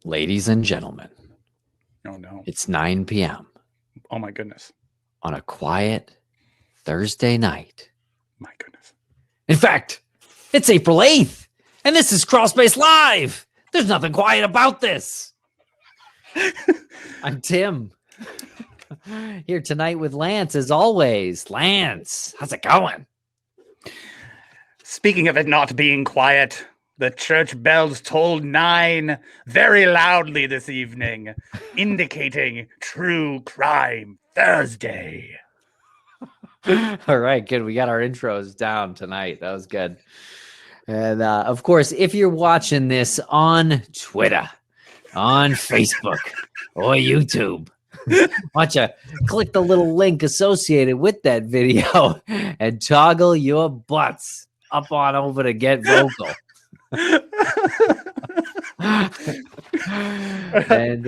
Ladies and gentlemen, Oh no. it's 9 p.m. Oh my goodness. on a quiet Thursday night. My goodness. In fact, it's April 8th, and this is Crawlspace Live. There's nothing quiet about this. I'm Tim. Here tonight with Lance, as always. Lance, how's it going? Speaking of it not being quiet, the church bells tolled 9 very loudly this evening, indicating True Crime Thursday. All right, good. We got our intros down tonight. That was good. And of course, if you're watching this on Twitter, on Facebook, or YouTube, why don't you click the little link associated with that video and toggle your butts up on over to Get Vocal. And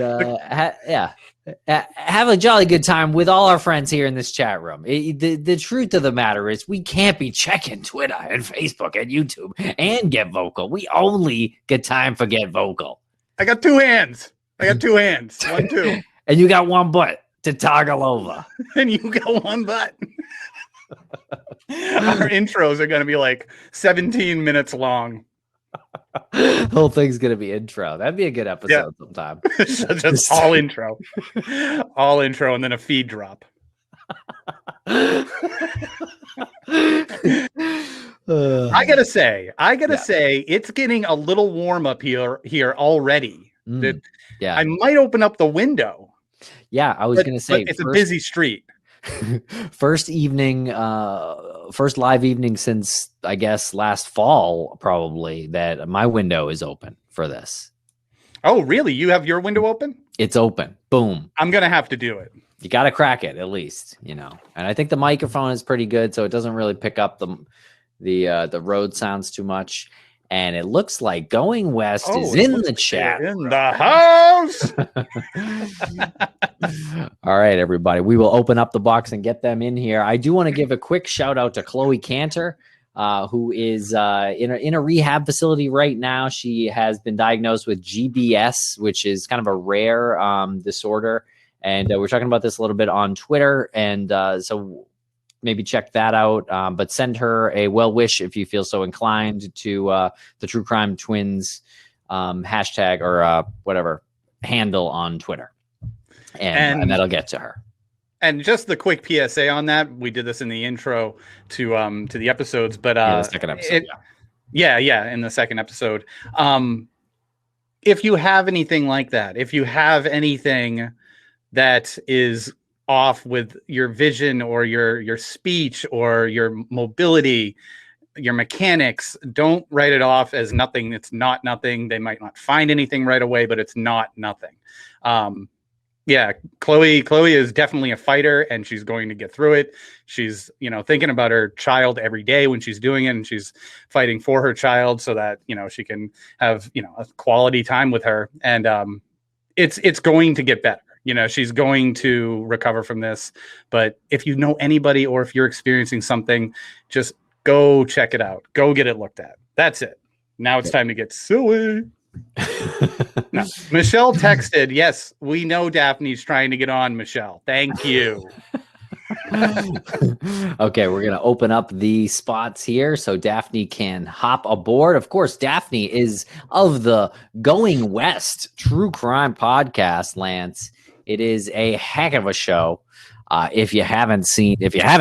have a jolly good time with all our friends here in this chat room. The truth of the matter is we can't be checking Twitter and Facebook and YouTube and Get Vocal. We only get time for Get Vocal. I got two hands. 1, 2. And you got one butt to toggle over. And you got one butt. Our intros are going to be like 17 minutes long. The whole thing's going to be intro. That'd be a good episode sometime. Just all intro. All intro and then a feed drop. I gotta say, it's getting a little warm up here already. I might open up the window. Yeah, I was going to say it's a busy street. First live evening since I guess last fall, probably, that my window is open for this. Oh, really? You have your window open? It's open. Boom. I'm gonna have to do it. You got to crack it at least, And I think the microphone is pretty good, so it doesn't really pick up the road sounds too much. And it looks like Going West is in the chat. In the house. All right, everybody. We will open up the box and get them in here. I do want to give a quick shout out to Chloe Cantor, who is in a rehab facility right now. She has been diagnosed with GBS, which is kind of a rare disorder. And we're talking about this a little bit on Twitter. And so maybe check that out, but send her a well wish if you feel so inclined to the True Crime Twins hashtag or whatever handle on Twitter, and that'll get to her. And just the quick PSA on that, we did this in the intro to the episodes, but the second episode, in the second episode. If you have anything like that, if you have anything that is off with your vision or your speech or your mobility, your mechanics, don't write it off as nothing. It's not nothing. They might not find anything right away, but it's not nothing. Chloe is definitely a fighter, and she's going to get through it. She's, thinking about her child every day when she's doing it, and she's fighting for her child so that, she can have, a quality time with her. And it's going to get better. She's going to recover from this. But if you know anybody or if you're experiencing something, just go check it out. Go get it looked at. That's it. Now it's time to get silly. No. Michelle texted, yes, we know Daphne's trying to get on, Michelle. Thank you. Okay, we're going to open up the spots here so Daphne can hop aboard. Of course, Daphne is of the Going West True Crime podcast, Lance. It is a heck of a show. If you haven't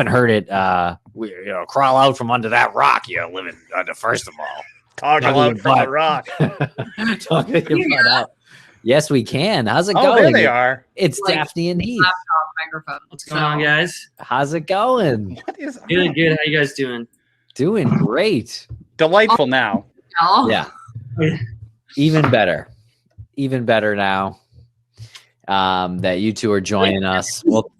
heard it, crawl out from under that rock you're living under, first of all. Toggle out from the rock. Toggle your butt out. Yes, we can. How's it going? There they are. It's Daphne and Heath. Laptop microphone. What's going on, guys? How's it going? What is Good, good. How you guys doing? Doing great. Delightful now. Yeah. Even better now. That you two are joining us. Well,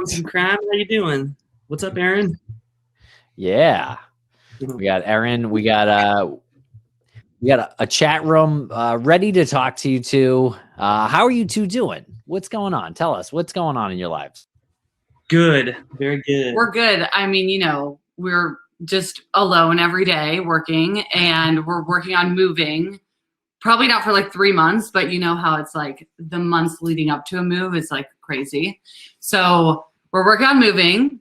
some crime. How you doing? What's up, Aaron? Yeah, we got Aaron. We got a chat room ready to talk to you two. How are you two doing? What's going on? Tell us what's going on in your lives. Good, very good. We're good. I mean, we're just alone every day working, and we're working on moving. Probably not for like 3 months, but you know how it's like the months leading up to a move is like crazy. So we're working on moving,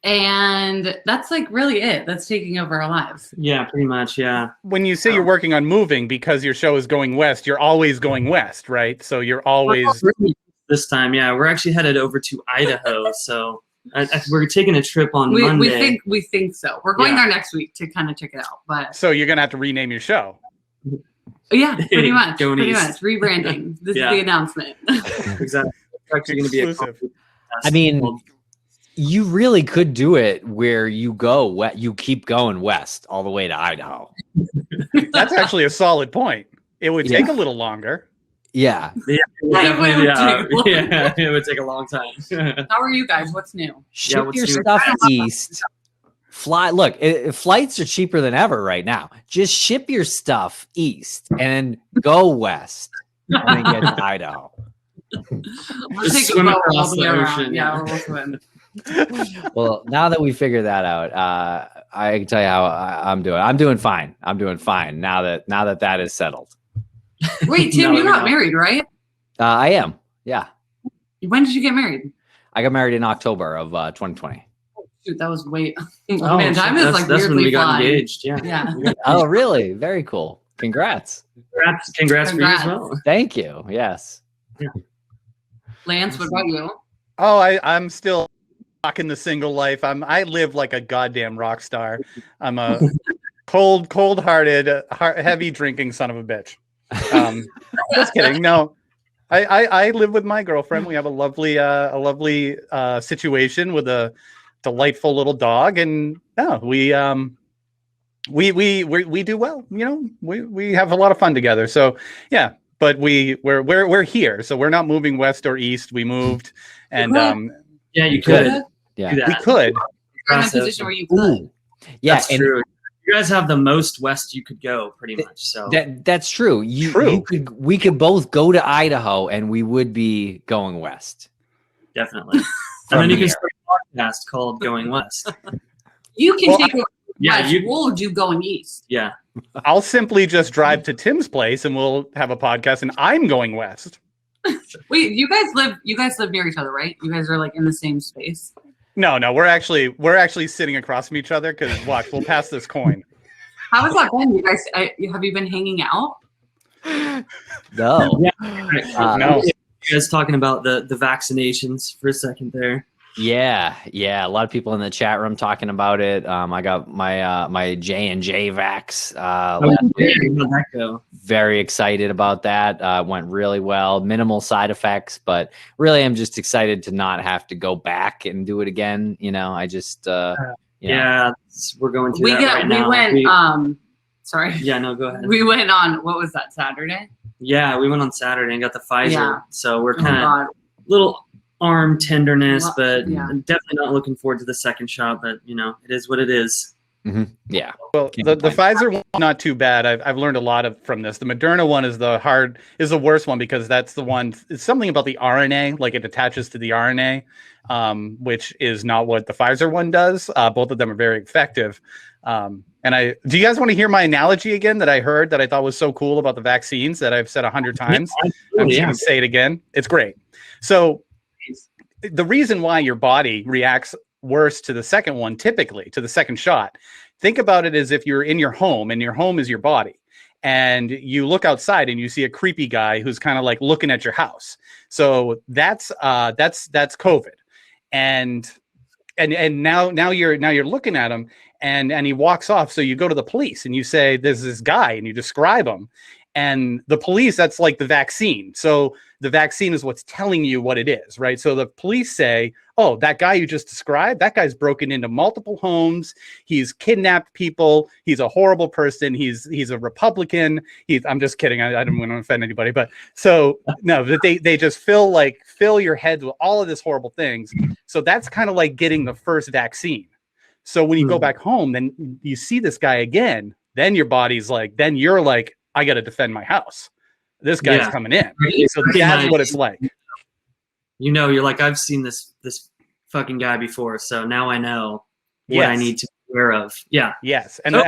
and that's like really it. That's taking over our lives. Yeah, pretty much. Yeah. When you say you're working on moving because your show is going west, you're always going west, right? So you're always This time, yeah, we're actually headed over to Idaho. So we're taking a trip on Monday. We think so. We're going Yeah. there next week to kind of check it out. But so you're gonna have to rename your show. yeah, pretty much. Going Pretty east. much. Rebranding. This Yeah. is the announcement. Exactly. It's actually going to be Exclusive. I mean, you really could do it where you you keep going west all the way to Idaho. That's actually a solid point. It would take a little longer. Yeah. yeah, Definitely it would take a long time. How are you guys? What's new? Ship what's your new? stuff east. Fly. Look, flights are cheaper than ever right now. Just ship your stuff east and go west and then get to Idaho. We'll Just take swim a boat across all the way around. ocean, Yeah, yeah. we'll swim. Well, now that we figured that out, I can tell you how I'm doing. I'm doing fine. I'm doing fine now that is settled. Wait, Tim, No, you you're got not. married, right? I am. Yeah. When did you get married? I got married in October of 2020. Shoot, that was way. Oh, man, time is like that's when weirdly we got flying. engaged. Yeah. Yeah. Oh, really? Very cool. Congrats. Congrats for you as Congrats. well. Thank you. Yes. Lance, what about you? Oh, I'm still rocking the single life. I live like a goddamn rock star. I'm a cold-hearted, heavy drinking son of a bitch. Just kidding. No, I live with my girlfriend. We have a lovely situation with a delightful little dog, and no, we do well. You know, we have a lot of fun together. So yeah, but we're here, so we're not moving west or east. We moved, and Yeah, you Good. could. Yeah. Do that. we could. You're in a position where you could. Yeah. That's And true. You guys have the most west you could go, pretty much. So that's true. We could both go to Idaho and we would be going west. definitely. And From then you can here. start a podcast called Going West. You can Well, take over. Yeah, West. We'll do going east. Yeah. I'll simply just drive to Tim's place, and we'll have a podcast. And I'm going west. Wait, you guys live near each other, right? You guys are like in the same space. No, we're actually sitting across from each other because watch, we'll pass this coin. How has that been? You guys, have you been hanging out? No. No. You guys talking about the vaccinations for a second there. Yeah. A lot of people in the chat room talking about it. I got my J&J vax. Last week. How'd that go? Very excited about that. Went really well. Minimal side effects, but really, I'm just excited to not have to go back and do it again. You know, I just Yeah, we're going through that right now. We went. Sorry. Yeah, no, go ahead. We went on. What was that? Saturday. Yeah, we went on Saturday and got the Pfizer. Yeah. So we're Oh kind of God. little arm tenderness, but Yeah. I'm definitely not looking forward to the second shot. But you know, it is what it is. Yeah. Well, the Pfizer one not too bad. I've learned a lot from this. The Moderna one is the worst one because that's the one. It's something about the RNA, like it attaches to the RNA, which is not what the Pfizer one does. Both of them are very effective. And do you guys want to hear my analogy again that I heard that I thought was so cool about the vaccines that I've said 100 times? I'm just going to say it again. It's great. So the reason why your body reacts worse to the second one, typically to the second shot, think about it as if you're in your home and your home is your body. And you look outside and you see a creepy guy who's kind of like looking at your house. So that's COVID. And now you're looking at him and he walks off. So you go to the police and you say, there's this guy, and you describe him. And the police, that's like the vaccine. So the vaccine is what's telling you what it is, right? So the police say, oh, that guy you just described, that guy's broken into multiple homes. He's kidnapped people. He's a horrible person. He's a Republican. I'm just kidding. I don't want to offend anybody. But so no, that they just fill your head with all of this horrible things. So that's kind of like getting the first vaccine. So when you go back home, then you see this guy again, then your body's like, then you're like, I got to defend my house. This guy's coming in. So that's what it's like. You know, you're like, I've seen this fucking guy before, so now I know what I need to be aware of. Yeah. Yes. And Oh,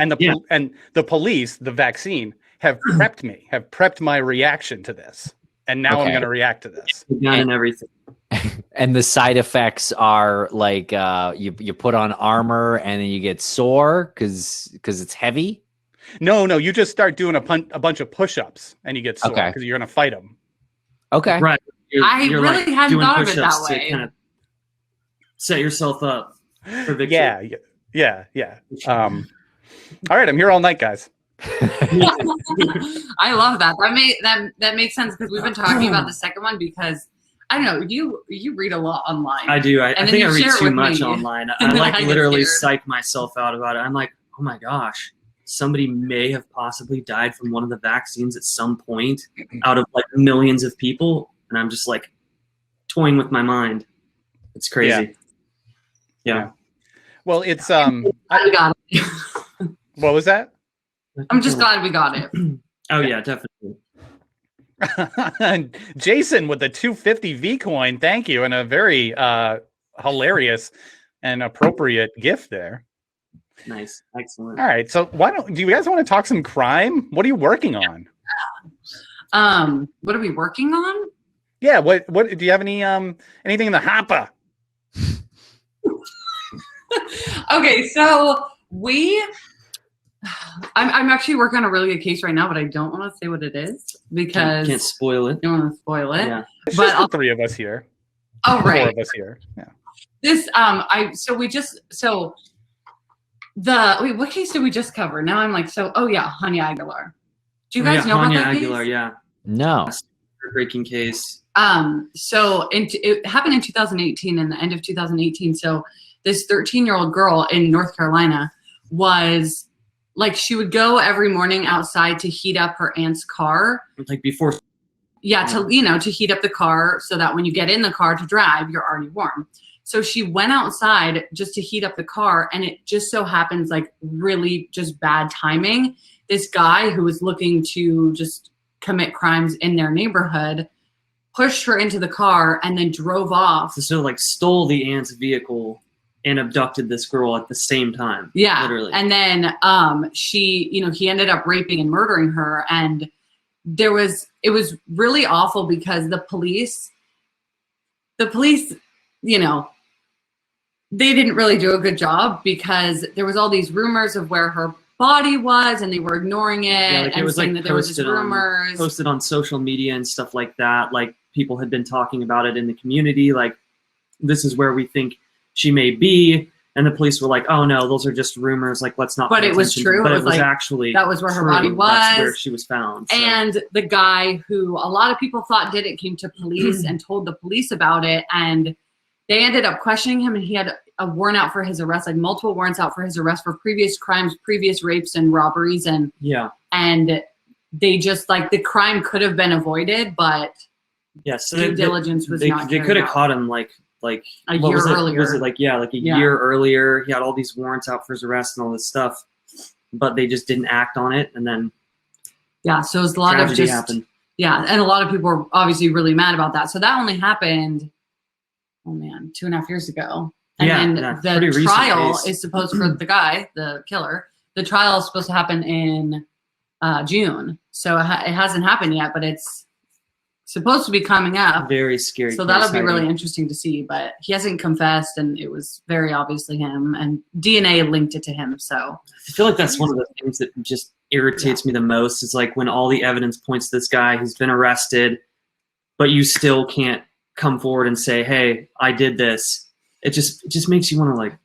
and the police, the vaccine have prepped my reaction to this, and now I'm Okay. going to react to this. Gun and everything. And the side effects are like you put on armor and then you get sore because it's heavy. No, you just start doing a bunch of push-ups, and you get sore Okay. because you're going to fight them. Okay. Right. I really hadn't doing thought of it push-ups that to way. kind of set yourself up for victory. Yeah. All right, I'm here all night, guys. I love that. That makes sense because we've been talking about the second one because I don't know, you read a lot online. I do. I And then think I you read share it too with much me. online. And I then like I get literally scared. psych myself out about it. I'm like, oh my gosh, somebody may have possibly died from one of the vaccines at some point out of like millions of people, and I'm just like toying with my mind. It's crazy. Yeah. Well, it's We got it. what was that? I'm just glad we got it. Oh yeah, definitely. Jason with the 250 V coin, thank you, and a very hilarious and appropriate gift there. Nice, excellent. All right, so do you guys want to talk some crime? What are you working on? What are we working on? Yeah, what do you have anything in the hopper? Okay, so I'm actually working on a really good case right now, but I don't want to say what it is because Can't spoil it. I don't want to spoil it. Yeah. It's But just the three of us here. Oh, right. 4 of us here. Yeah. This what case did we just cover? Now I'm like, Honey Aguilar. Do you guys know about Hanya that Aguilar? case? Yeah, No. breaking case. So it happened in 2018, in the end of 2018. So this 13-year-old girl in North Carolina was like, she would go every morning outside to heat up her aunt's car. Like before. Yeah, to heat up the car so that when you get in the car to drive, you're already warm. So she went outside just to heat up the car, and it just so happens, like, really just bad timing. This guy who was looking to just commit crimes in their neighborhood pushed her into the car and then drove off. So like stole the aunt's vehicle and abducted this girl at the same time. Yeah. Literally. And then he ended up raping and murdering her. And it was really awful because the police, they didn't really do a good job because there was all these rumors of where her body was and they were ignoring it, It was saying like that there was just rumors. Posted on social media and stuff like that. Like people had been talking about it in the community. Like, this is where we think she may be. And the police were like, oh no, those are just rumors. Like, let's not. But it was true. But It it was was like, actually that was where her true. body was. That's where she was found. So. And the guy who a lot of people thought did it came to police and told the police about it. And they ended up questioning him, and he had a warrant out for his arrest, like multiple warrants out for his arrest for previous crimes, previous rapes and robberies. And they just, like, the crime could have been avoided, but so due diligence was not They carried could have out. caught him like a year earlier. Was it like a year earlier? He had all these warrants out for his arrest and all this stuff, but they just didn't act on it. And then so it was a lot of just happened. And a lot of people were obviously really mad about that. So that only happened 2.5 years ago. And then the trial is supposed for the guy, the killer. The trial is supposed to happen in June. So it hasn't happened yet, but it's supposed to be coming up. Very scary. So that'll be really interesting to see. But he hasn't confessed, and it was very obviously him. And DNA linked it to him. So I feel like that's one of the things that just irritates me the most. Is like when all the evidence points to this guy who's been arrested, but you still can't come forward and say, "Hey, I did this." It just makes you want to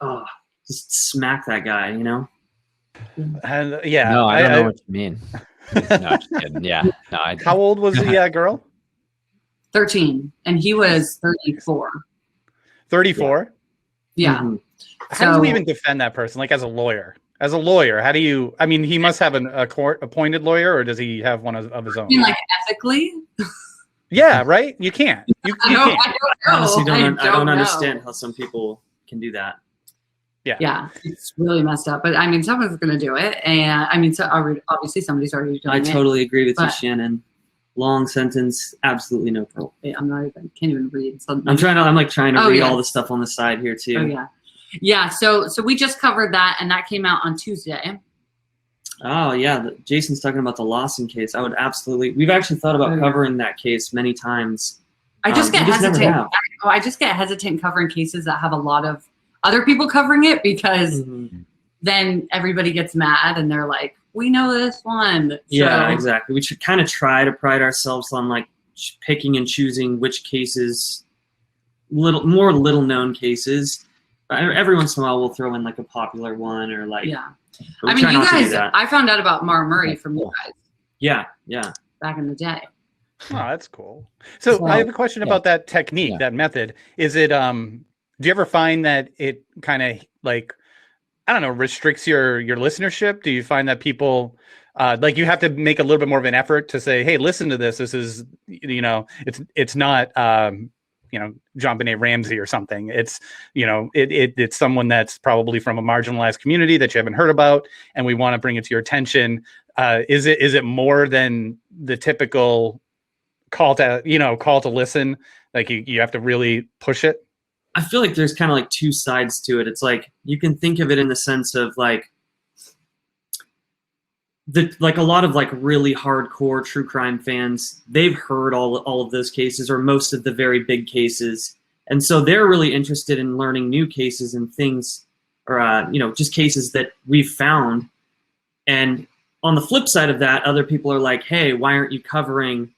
just smack that guy, you know? And No, I don't know what you mean. No, just kidding. Yeah. No, how old was the girl? 13, and he was 34. 34? Yeah. Mm-hmm. How do you even defend that person? Like, as a lawyer, how do you, I mean, he must have a court appointed lawyer, or does he have one of his own? You mean, like, ethically? Yeah, right? You can't. You can't. I Honestly, don't I don't know. understand how some people can do that. Yeah, it's really messed up. But I mean, someone's going to do it, and I mean, so obviously somebody's already doing it. I totally agree with you, Shannon. Long sentence, absolutely no problem. I'm not even can't even read. So I'm trying to read all the stuff on the side here too. Oh yeah. So we just covered that, and that came out on Tuesday. Oh yeah, Jason's talking about the Lawson case. I would absolutely. We've actually thought about covering that case many times. I just get we just never hesitant. have. I just get hesitant covering cases that have a lot of other people covering it, because then everybody gets mad and they're like, "We know this one." Yeah, So, exactly. We should kind of try to pride ourselves on like picking and choosing which cases, little known cases. Every once in a while, we'll throw in like a popular one or like. yeah. We I mean, try you not to do guys. that. I found out about Mara Murray from you guys Yeah. back in the day. Oh, that's cool. So I have a question about that technique, that method. Is it do you ever find that it kind of like, I don't know, restricts your listenership? Do you find that people like you have to make a little bit more of an effort to say, hey, listen to this. This is, it's not John Benet Ramsey or something. It's, it's someone that's probably from a marginalized community that you haven't heard about, and we want to bring it to your attention. Is it more than the typical call to listen? Like you have to really push it. I feel like there's kind of like two sides to it. It's like you can think of it in the sense of like a lot of like really hardcore true crime fans, they've heard all of those cases or most of the very big cases, and so they're really interested in learning new cases and things, or just cases that we've found. And on the flip side of that, other people are like, hey, why aren't you covering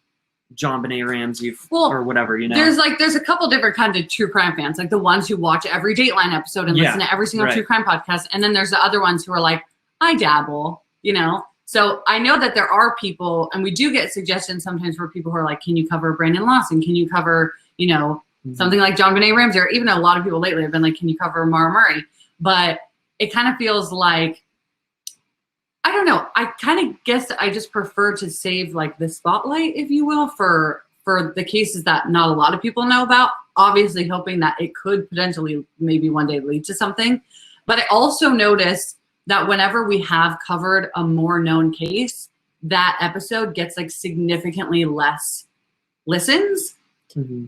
John Benet Ramsey or whatever, There's a couple different kinds of true crime fans, like the ones who watch every Dateline episode and listen to every single true crime podcast, and then there's the other ones who are like, I dabble, So I know that there are people, and we do get suggestions sometimes for people who are like, can you cover Brandon Lawson? Can you cover, something like John Benet Ramsey? Or even a lot of people lately have been like, can you cover Mara Murray? But it kind of feels like, I don't know. I kind of guess I just prefer to save like the spotlight, if you will, for the cases that not a lot of people know about, obviously hoping that it could potentially maybe one day lead to something. But I also noticed that whenever we have covered a more known case, that episode gets like significantly less listens.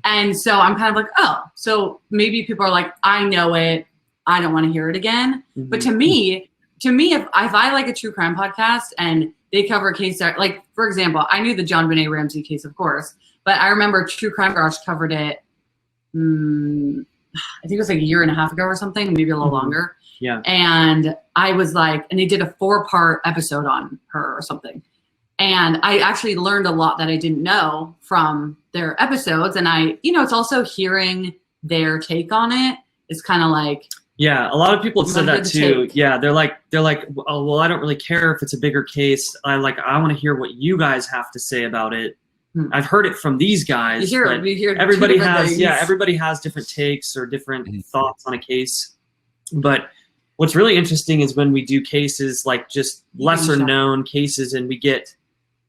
And so I'm kind of like, oh, so maybe people are like, I know it, I don't want to hear it again. But to me, if I like a true crime podcast and they cover a case that, like, for example, I knew the John Benet Ramsey case, of course, but I remember True Crime Garage covered it, I think it was like a year and a half ago or something, maybe a little longer. Yeah. And I was like, and they did a 4-part episode on her or something. And I actually learned a lot that I didn't know from their episodes. And it's also hearing their take on it. It's kind of like, yeah, a lot of people have said that too. Yeah, they're like, oh well, I don't really care if it's a bigger case. I want to hear what you guys have to say about it. I've heard it from these guys. We hear everybody has different takes or different thoughts on a case. But what's really interesting is when we do cases like just lesser known cases, and we get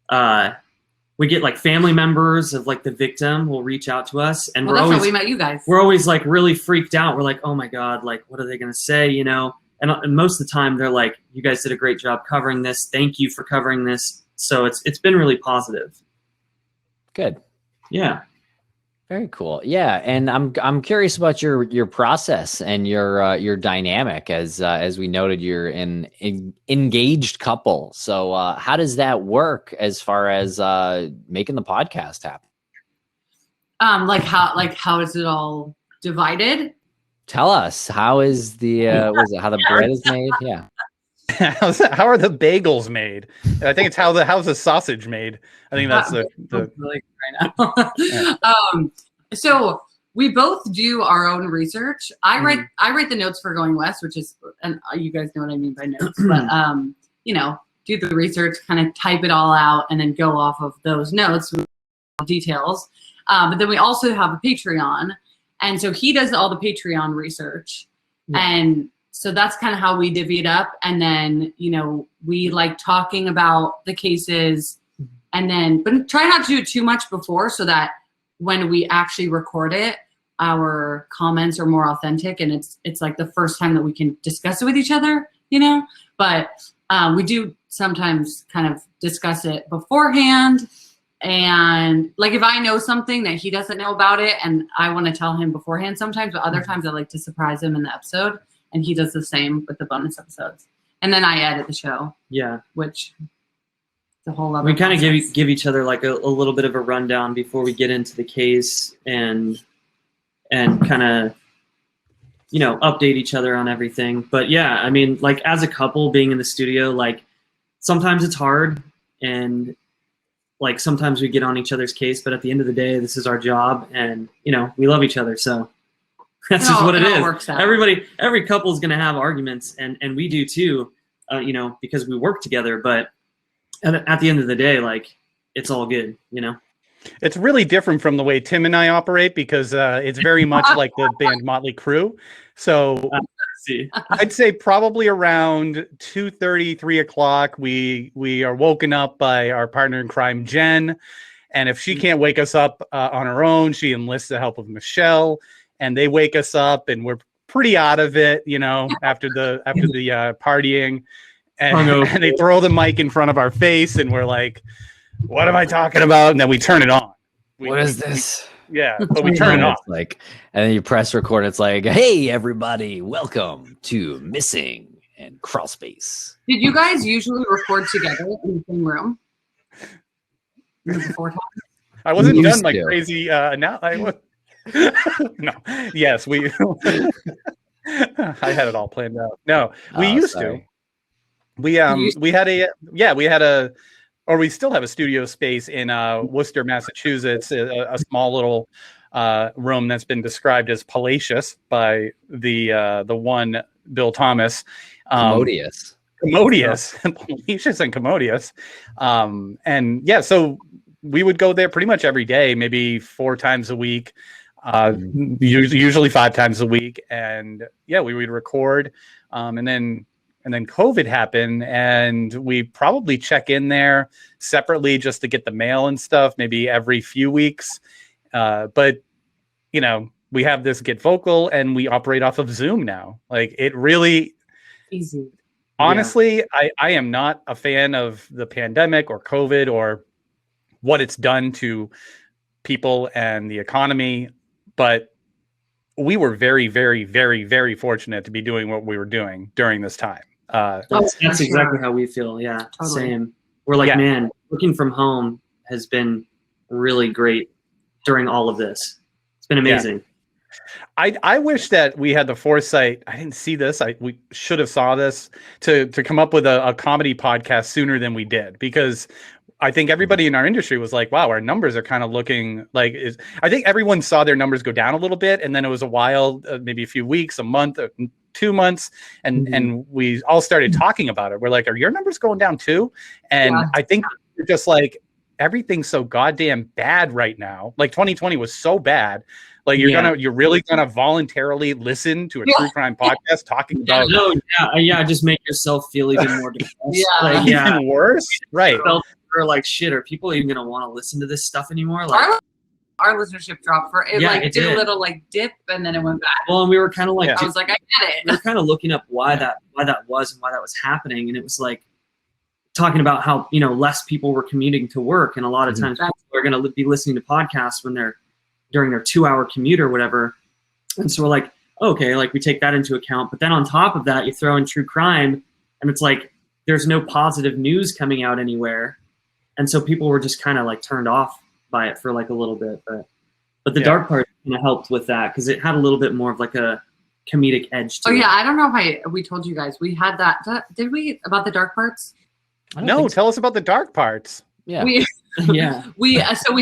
like family members of like the victim will reach out to us, and that's how we met you guys. We're always like really freaked out. We're like, oh my God, like what are they going to say? And most of the time they're like, you guys did a great job covering this. Thank you for covering this. So it's been really positive. Good. Yeah. Very cool. Yeah, and I'm curious about your process and your dynamic. As we noted, you're an engaged couple. So how does that work as far as making the podcast happen? How is it all divided? Tell us, how is the how the bread is made? Yeah. How are the bagels made? I think it's how's the sausage made. I think that's the right now. So we both do our own research. I write the notes for Going West, which is, and you guys know what I mean by notes, but do the research, kind of type it all out, and then go off of those notes with details. But then we also have a Patreon, and so he does all the Patreon research, and so that's kind of how we divvy it up. And then, we like talking about the cases, and then, but try not to do it too much before, so that when we actually record it, our comments are more authentic, and it's like the first time that we can discuss it with each other, But we do sometimes kind of discuss it beforehand. And like if I know something that he doesn't know about it, and I want to tell him beforehand sometimes, but other times I like to surprise him in the episode. And he does the same with the bonus episodes. and then I edit the show, Yeah. which the whole other. We kind of process. give each other like a little bit of a rundown before we get into the case and kind of, you know, update each other on everything. But yeah, I mean, like as a couple being in the studio, like sometimes it's hard and like sometimes we get on each other's case, but at the end of the day, this is our job and, you know, we love each other. So that's just what it is. Works out. Every couple is going to have arguments and we do too, you know, because we work together. But at the end of the day, like it's all good, you know? It's really different from the way Tim and I operate because it's very much like the band Motley Crue. So I'd say probably around 2:30, 3 o'clock, we are woken up by our partner in crime, Jen. And if she can't wake us up on her own, she enlists the help of Michelle. And they wake us up and we're pretty out of it, you know, after the partying. And they throw the mic in front of our face and we're like, what am I talking about? And then we turn it on. What is this? But we turn it off. Like, and then you press record. It's like, hey, everybody, welcome to Missing and Crawlspace. Did you guys usually record together in the same room? Before time? I wasn't done like to. crazy. Now I was. No. Yes, we. I had it all planned out. No, we used to. We had a. Or we still have a studio space in Worcester, Massachusetts, a small little room that's been described as palatious by the one Bill Thomas. Commodious. Palatious and commodious. And yeah, so we would go there pretty much every day, maybe 4 times a week, usually 5 times a week. And yeah, we would record. And then COVID happened and we probably check in there separately just to get the mail and stuff, maybe every few weeks. But, you know, we have this Get Vocal and we operate off of Zoom now. Like it really easy. Honestly, yeah. I am not a fan of the pandemic or COVID or what it's done to people and the economy. But we were very, very, very, very fortunate to be doing what we were doing during this time. That's exactly how we feel. Yeah, totally. Same. We're like, man, working from home has been really great during all of this. It's been amazing. Yeah. I wish that we had the foresight. I didn't see this. We should have saw this to come up with a comedy podcast sooner than we did, because I think everybody in our industry was like, wow, our numbers are kind of looking like I think everyone saw their numbers go down a little bit. And then it was a while, maybe a few weeks, a month, 2 months. And we all started talking about it. We're like, are your numbers going down too? And I think just like everything's so goddamn bad right now. Like 2020 was so bad. Like you're really gonna voluntarily listen to a true crime podcast talking about just make yourself feel even more depressed. Even worse. Right. Or like, shit, are people even gonna want to listen to this stuff anymore? Like our listenership dropped for it. Like it did a little like dip and then it went back. Well, and we were kind of like, I was like, I get it. We were kind of looking up why that was and why that was happening, and it was like talking about how, you know, less people were commuting to work, and a lot of times people are going to be listening to podcasts when they're during their 2-hour commute or whatever. And so we're like, okay, like we take that into account. But then on top of that, you throw in true crime, and it's like there's no positive news coming out anywhere. And so people were just kind of like turned off by it for like a little bit. But the dark part kind of helped with that because it had a little bit more of like a comedic edge to it. I don't know if we told you guys we had that. Did we, about the dark parts? No, tell us about the dark parts. Yeah. We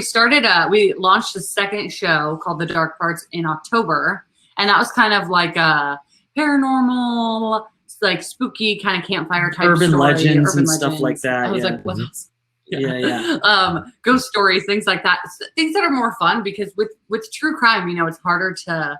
started we launched a second show called The Dark Parts in October, and that was kind of like a paranormal, like spooky kind of campfire type urban story, legends and stuff like that. I was like, what else? Yeah. Ghost stories, things like that, things that are more fun, because with true crime, you know, it's harder to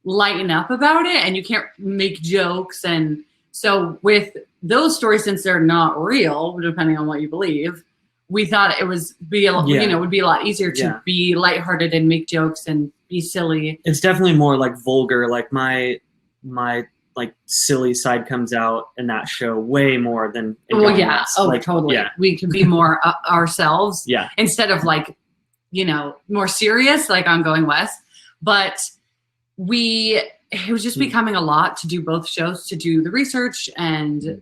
lighten up about it and you can't make jokes. And so with those stories, since they're not real, depending on what you believe, we thought it would be a lot easier to be lighthearted and make jokes and be silly. It's definitely more like vulgar. Like my like silly side comes out in that show way more than totally. Yeah. We can be more ourselves instead of like, you know, more serious like on Going West. But we it was just becoming a lot to do both shows, to do the research and the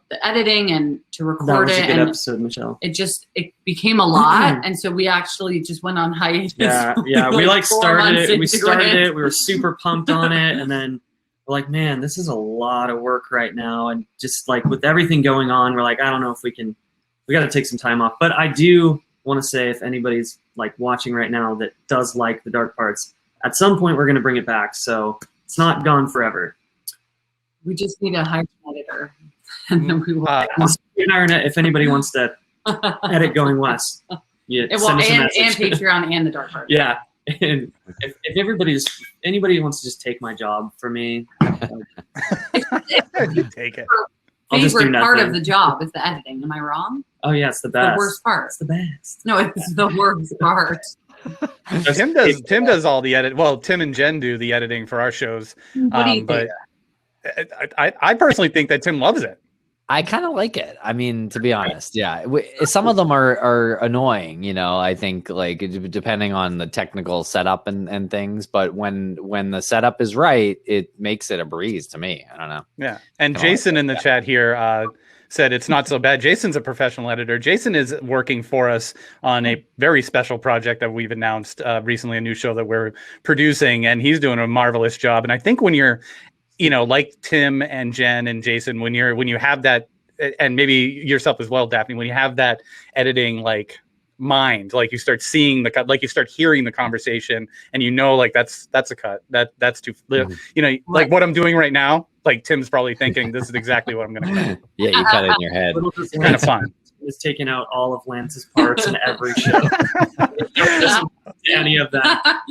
the editing and to record That was it. a good And episode, Michelle. it became a lot, and so we actually just went on hiatus. Yeah, we like 4 started months it. We into started it. it. We were super pumped on it, and then we're like, man, this is a lot of work right now. And just like with everything going on, we're like, I don't know if we got to take some time off. But I do want to say, if anybody's like watching right now that does like the dark parts, at some point we're going to bring it back. So it's not gone forever. We just need a hire an editor, and then we will. If anybody wants to edit Going West, and send us a message. Patreon and the dark part. Yeah. And if anybody wants to just take my job for me, You take it. I'll just do Favorite part nothing. of the job is the editing. Am I wrong? Oh yeah, it's the best. The worst part. It's the best. No, it's the worst part. Tim does all the edit. Well, Tim and Jen do the editing for our shows. What do you But I personally think that Tim loves it. I kind of like it. I mean, to be honest, yeah. Some of them are annoying, I think, like, depending on the technical setup and things. But when the setup is right, it makes it a breeze to me. I don't know. Yeah. And Jason in the chat here said it's not so bad. Jason's a professional editor. Jason is working for us on a very special project that we've announced recently, a new show that we're producing, and he's doing a marvelous job. And I think when you're like Tim and Jen and Jason, when you have that, and maybe yourself as well, Daphne, when you have that editing like mind, like you start seeing the cut, like you start hearing the conversation, and like that's a cut, that's too, like what I'm doing right now. Like Tim's probably thinking this is exactly what I'm going to cut. Yeah, you cut it in your head. It's kind of fun. Is taking out all of Lance's parts in every show. Any of that.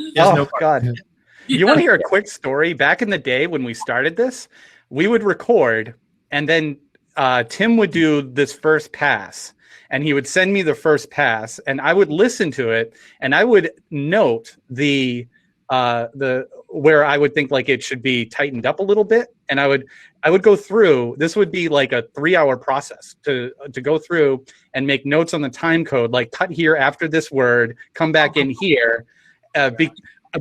God. You want to hear a quick story? Back in the day when we started this, we would record, and then Tim would do this first pass, and he would send me the first pass, and I would listen to it, and I would note the where I would think like it should be tightened up a little bit, and I would go through. This would be like a 3-hour process to go through and make notes on the time code, like cut here after this word, come back in here,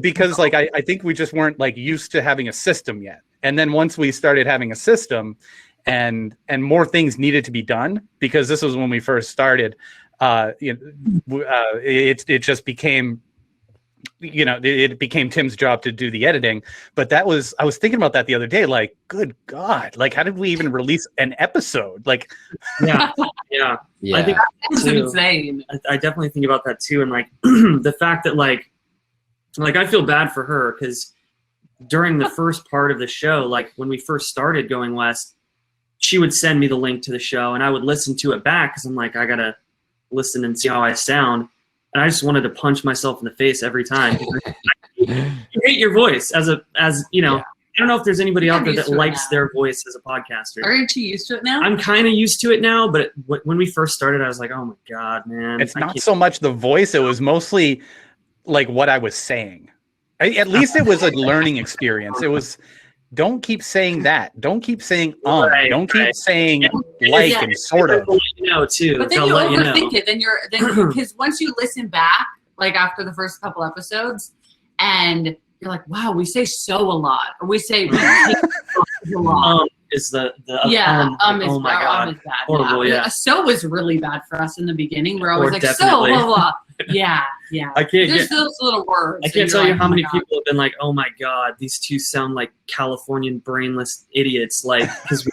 because like I think we just weren't like used to having a system yet. And then once we started having a system and more things needed to be done, because this was when we first started, it just became, it became Tim's job to do the editing. But I was thinking about that the other day, like, good God, like how did we even release an episode? Like, yeah. I think It's insane. I definitely think about that too. And like the fact that like I feel bad for her, because during the first part of the show, like when we first started Going West, she would send me the link to the show, and I would listen to it back because I'm like, I gotta listen and see how I sound. And I just wanted to punch myself in the face every time. You hate your voice as you know. Yeah. I don't know if there's anybody out there that likes their voice as a podcaster. Aren't you used to it now? I'm kind of used to it now, but when we first started, I was like, oh my God, man. It's not so much the voice. It was mostly like what I was saying. At least it was a learning experience. It was, don't keep saying that. Don't keep saying don't keep saying like and sort of. Too. But then you overthink it. Then because once you listen back, like after the first couple episodes, and you're like, wow, we say so a lot, or we say we take a lot. Is the oh my God, is bad. Horrible, yeah. So was really bad for us in the beginning. We're always like, definitely. So blah blah. Yeah. I can't. There's those little words. I can't tell you how many people have been like, oh my God, these two sound like Californian brainless idiots. Like, because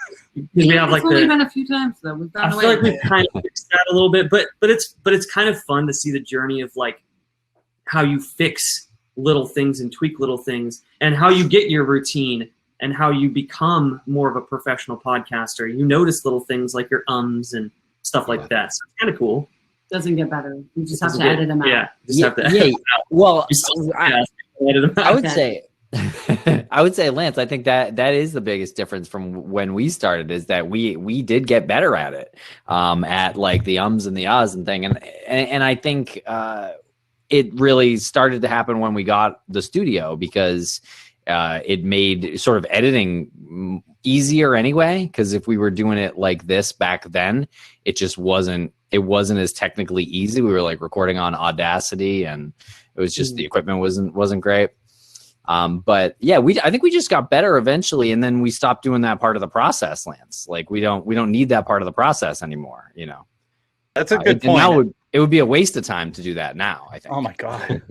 we have like only been a few times though. We've I feel like we've kind of fixed that a little bit, but it's kind of fun to see the journey of like how you fix little things and tweak little things, and how you get your routine, and how you become more of a professional podcaster. You notice little things like your ums and stuff like that. So it's kind of cool. Doesn't get better. You just have to edit them out. Yeah. Have to edit them out. Well, I would say, Lance, I think that is the biggest difference from when we started, is that we did get better at it, at like the ums and the ahs and thing. And I think it really started to happen when we got the studio, because it made sort of editing easier anyway. Because if we were doing it like this back then, it just wasn't as technically easy. We were like recording on Audacity, and it was just the equipment wasn't great. But yeah, I think we just got better eventually, and then we stopped doing that part of the process, Lance. Like we don't need that part of the process anymore. You know, that's a good point. Now it would be a waste of time to do that now, I think. Oh my God.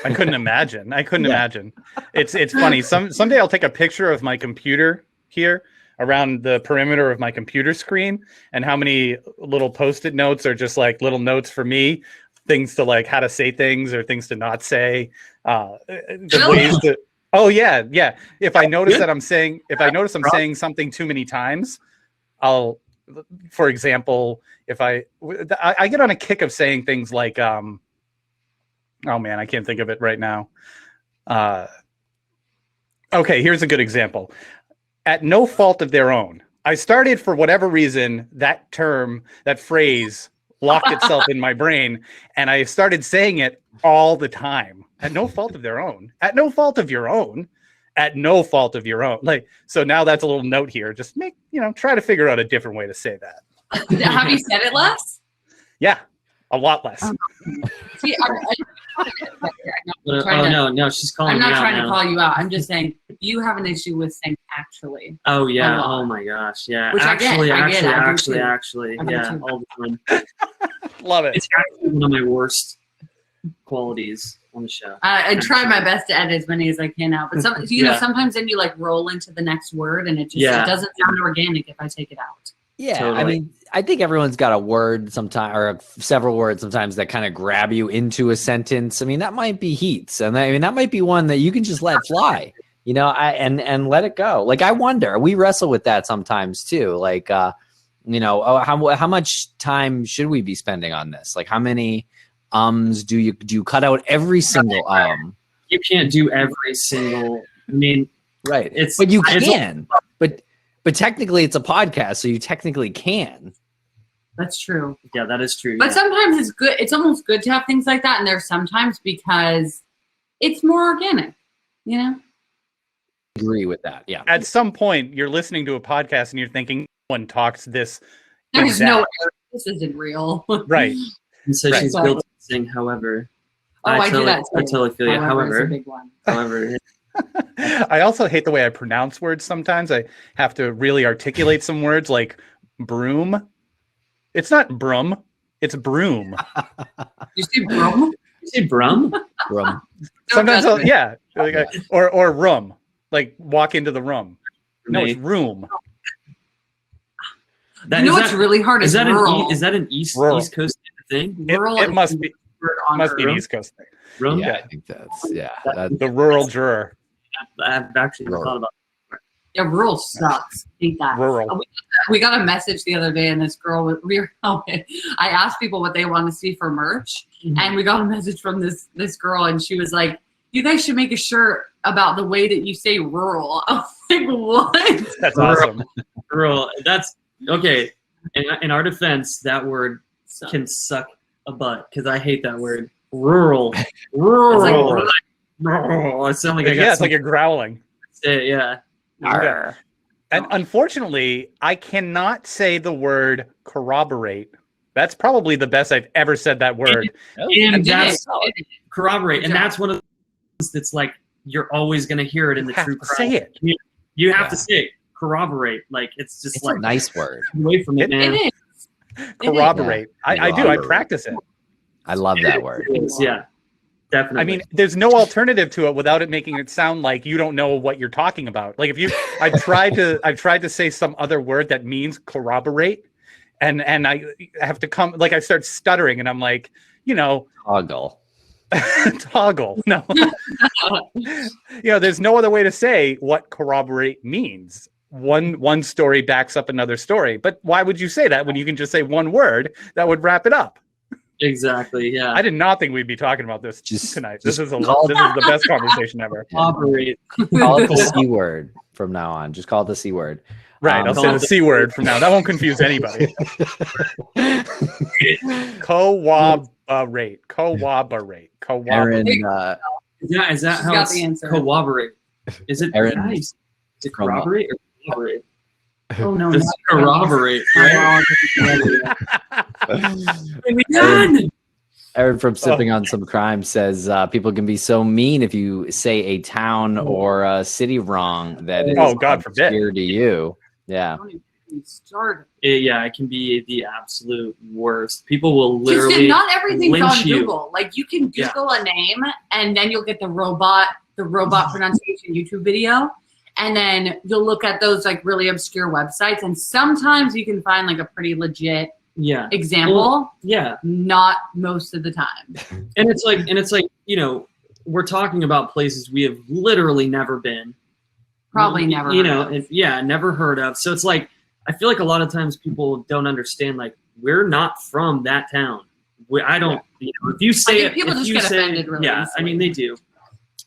I couldn't imagine. Imagine. It's funny. Someday I'll take a picture of my computer here around the perimeter of my computer screen, and how many little Post-it notes are just like little notes for me, things to like how to say things or things to not say. The ways to, oh yeah. If I notice that I'm saying something too many times, I'll, for example, if I get on a kick of saying things like, oh man, I can't think of it right now. Okay, here's a good example. At no fault of their own. I started, for whatever reason, that phrase locked itself in my brain, and I started saying it all the time. At no fault of their own. At no fault of your own. At no fault of your own. Like, so now that's a little note here. Just try to figure out a different way to say that. Have you said it less? Yeah, a lot less. See, no, she's calling. I'm not me trying out to now. call you out. I'm just saying you have an issue with saying actually. Oh yeah. Oh my gosh. Yeah. Which actually, I get. Actually. Yeah. All the time. Love it. It's actually one of my worst qualities on the show. I try my best to edit as many as I can out, but sometimes then you like roll into the next word, and it doesn't sound organic if I take it out. Yeah, totally. I mean, I think everyone's got a word sometimes, or several words sometimes, that kind of grab you into a sentence. I mean, that might be heats, and that might be one that you can just let fly, and let it go. Like, I wonder, we wrestle with that sometimes too. Like, how much time should we be spending on this? Like, how many do you cut out every single You can't do every single. I mean, right? But you can. But technically, it's a podcast, so you technically can. That's true. Yeah, that is true. But sometimes it's good. It's almost good to have things like that, and there's sometimes because it's more organic, Agree with that. Yeah. At some point, you're listening to a podcast and you're thinking, no one talks this. There's no. This isn't real. Right. And so she's guilty of saying, however. I do that too. I totally feel you. However, a big one. However. I also hate the way I pronounce words sometimes. I have to really articulate some words like broom. It's not broom, it's broom. You say broom? You say brum? Brum. Sometimes or room. Like walk into the room. No, it's room. What's really hard is rural. Is that an East Coast thing? It must be. Must be an East Coast thing. Room? Yeah, I think that's the rural juror. I've actually thought about it. Yeah, rural sucks. I hate that. Rural. We got a message the other day, and this girl, I asked people what they want to see for merch, and we got a message from this girl, and she was like, "You guys should make a shirt about the way that you say rural." I was like, "What?" That's awesome. Rural. That's okay. In our defense, that word can suck a butt because I hate that word. Rural. I sound like it's like you're growling. Yeah. And unfortunately, I cannot say the word corroborate. That's probably the best I've ever said that word. And that's corroborate. And that's one of the things that's like you're always going to hear it in the true crime. Say it. You have to say it. Corroborate. Like it's like a nice word. Away from it, man. It is. Corroborate. I do. I practice it. I love that word. Yeah. Definitely. I mean, there's no alternative to it without it making it sound like you don't know what you're talking about. Like I've tried to say some other word that means corroborate, and I have to I start stuttering, and I'm like, Toggle. Toggle. No. There's no other way to say what corroborate means. One story backs up another story, but why would you say that when you can just say one word that would wrap it up? Exactly. Yeah. I did not think we'd be talking about this tonight. This is the best conversation ever. Operate. Call it the C word from now on. Just call it the C word. Right. I'll say the C word from now. That won't confuse anybody. Corroborate. Aaron, is that how it's corroborate? Is it Aaron? Nice. Is it corroborate or corroborate? Oh no! It's corroborate. Right? We done. Aaron from Sipping on Some Crime says people can be so mean if you say a town or a city wrong that it's God forbid. obscure to you. Yeah. Don't even start. It can be the absolute worst. People will literally not everything's lynch on you. Google. Like you can Google a name and then you'll get the robot pronunciation YouTube video. And then you'll look at those like really obscure websites, and sometimes you can find like a pretty legit example. Well, yeah. Not most of the time. And it's like, you know, we're talking about places we have literally never been. Probably never. You know, never heard of. So it's like, I feel like a lot of times people don't understand, like, we're not from that town. I don't, you know, if you say it, people just get offended really easily. I mean, they do.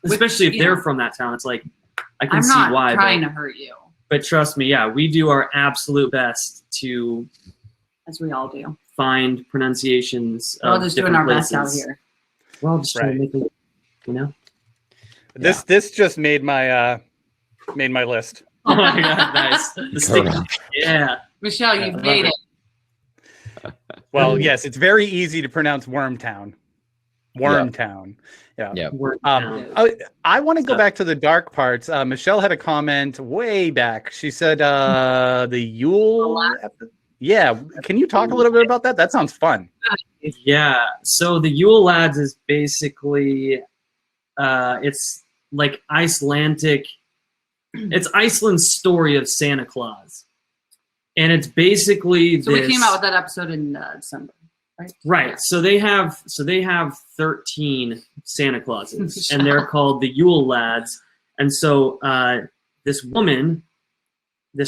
Especially if they're from that town. It's like, I can see why. I'm not trying to hurt you. But trust me, we do our absolute best to, as we all do, find pronunciations. We're all just doing our best out here. We're all just trying to make it, you know. This just made my list. Oh my god, nice. Yeah, Michelle, you've made it. Well, yes, it's very easy to pronounce Wormtown. Wormtown. Yeah. I want to go back to the dark parts. Michelle had a comment way back. She said the Yule. Yeah. Can you talk a little bit about that? That sounds fun. Yeah. So the Yule Lads is basically it's like Icelandic. It's Iceland's story of Santa Claus, and it's basically so we came out with that episode in December. Right. Yeah. So they have 13 Santa Clauses, and they're called the Yule Lads. And so this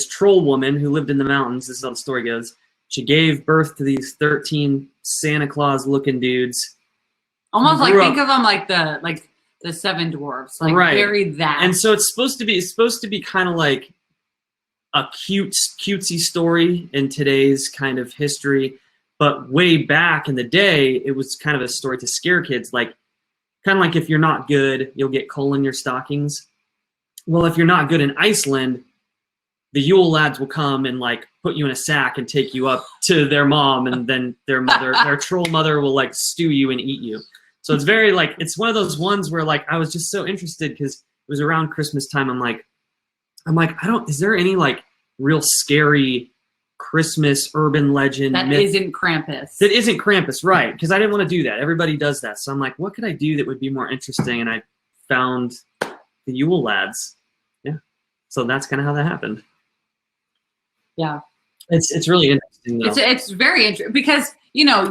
troll woman who lived in the mountains, this is how the story goes, she gave birth to these 13 Santa Claus looking dudes. Almost like think of them like the Seven Dwarfs, like very that. And so it's supposed to be kind of like a cutesy story in today's kind of history. But way back in the day, it was kind of a story to scare kids, like kind of like if you're not good, you'll get coal in your stockings. Well, if you're not good in Iceland, the Yule Lads will come and like put you in a sack and take you up to their mom, and then their troll mother will like stew you and eat you. So it's very like, it's one of those ones where like I was just so interested because it was around Christmas time. I'm like, is there any like real scary Christmas urban legend that isn't Krampus? That isn't Krampus, right? Because I didn't want to do that. Everybody does that. So I'm like, what could I do that would be more interesting? And I found the Yule Lads. Yeah. So that's kind of how that happened. Yeah. It's really interesting though. It's very interesting because, you know,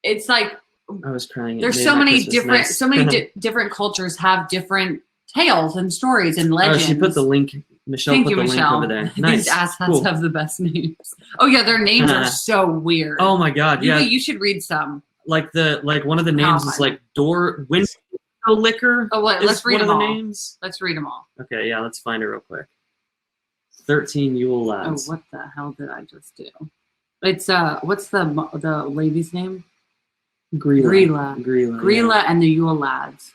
it's like I was crying. There's so many different cultures have different tales and stories and legends. Oh, she put the link. Michelle put the link over there. Nice. These asshats have the best names. Oh yeah, their names are so weird. Oh my god, yeah. You should read some. Like one of the names is like window liquor. Oh, let's read them all. Names. Let's read them all. Okay, yeah, let's find it real quick. 13 Yule Lads. Oh, what the hell did I just do? It's what's the lady's name? Grilla and the Yule Lads.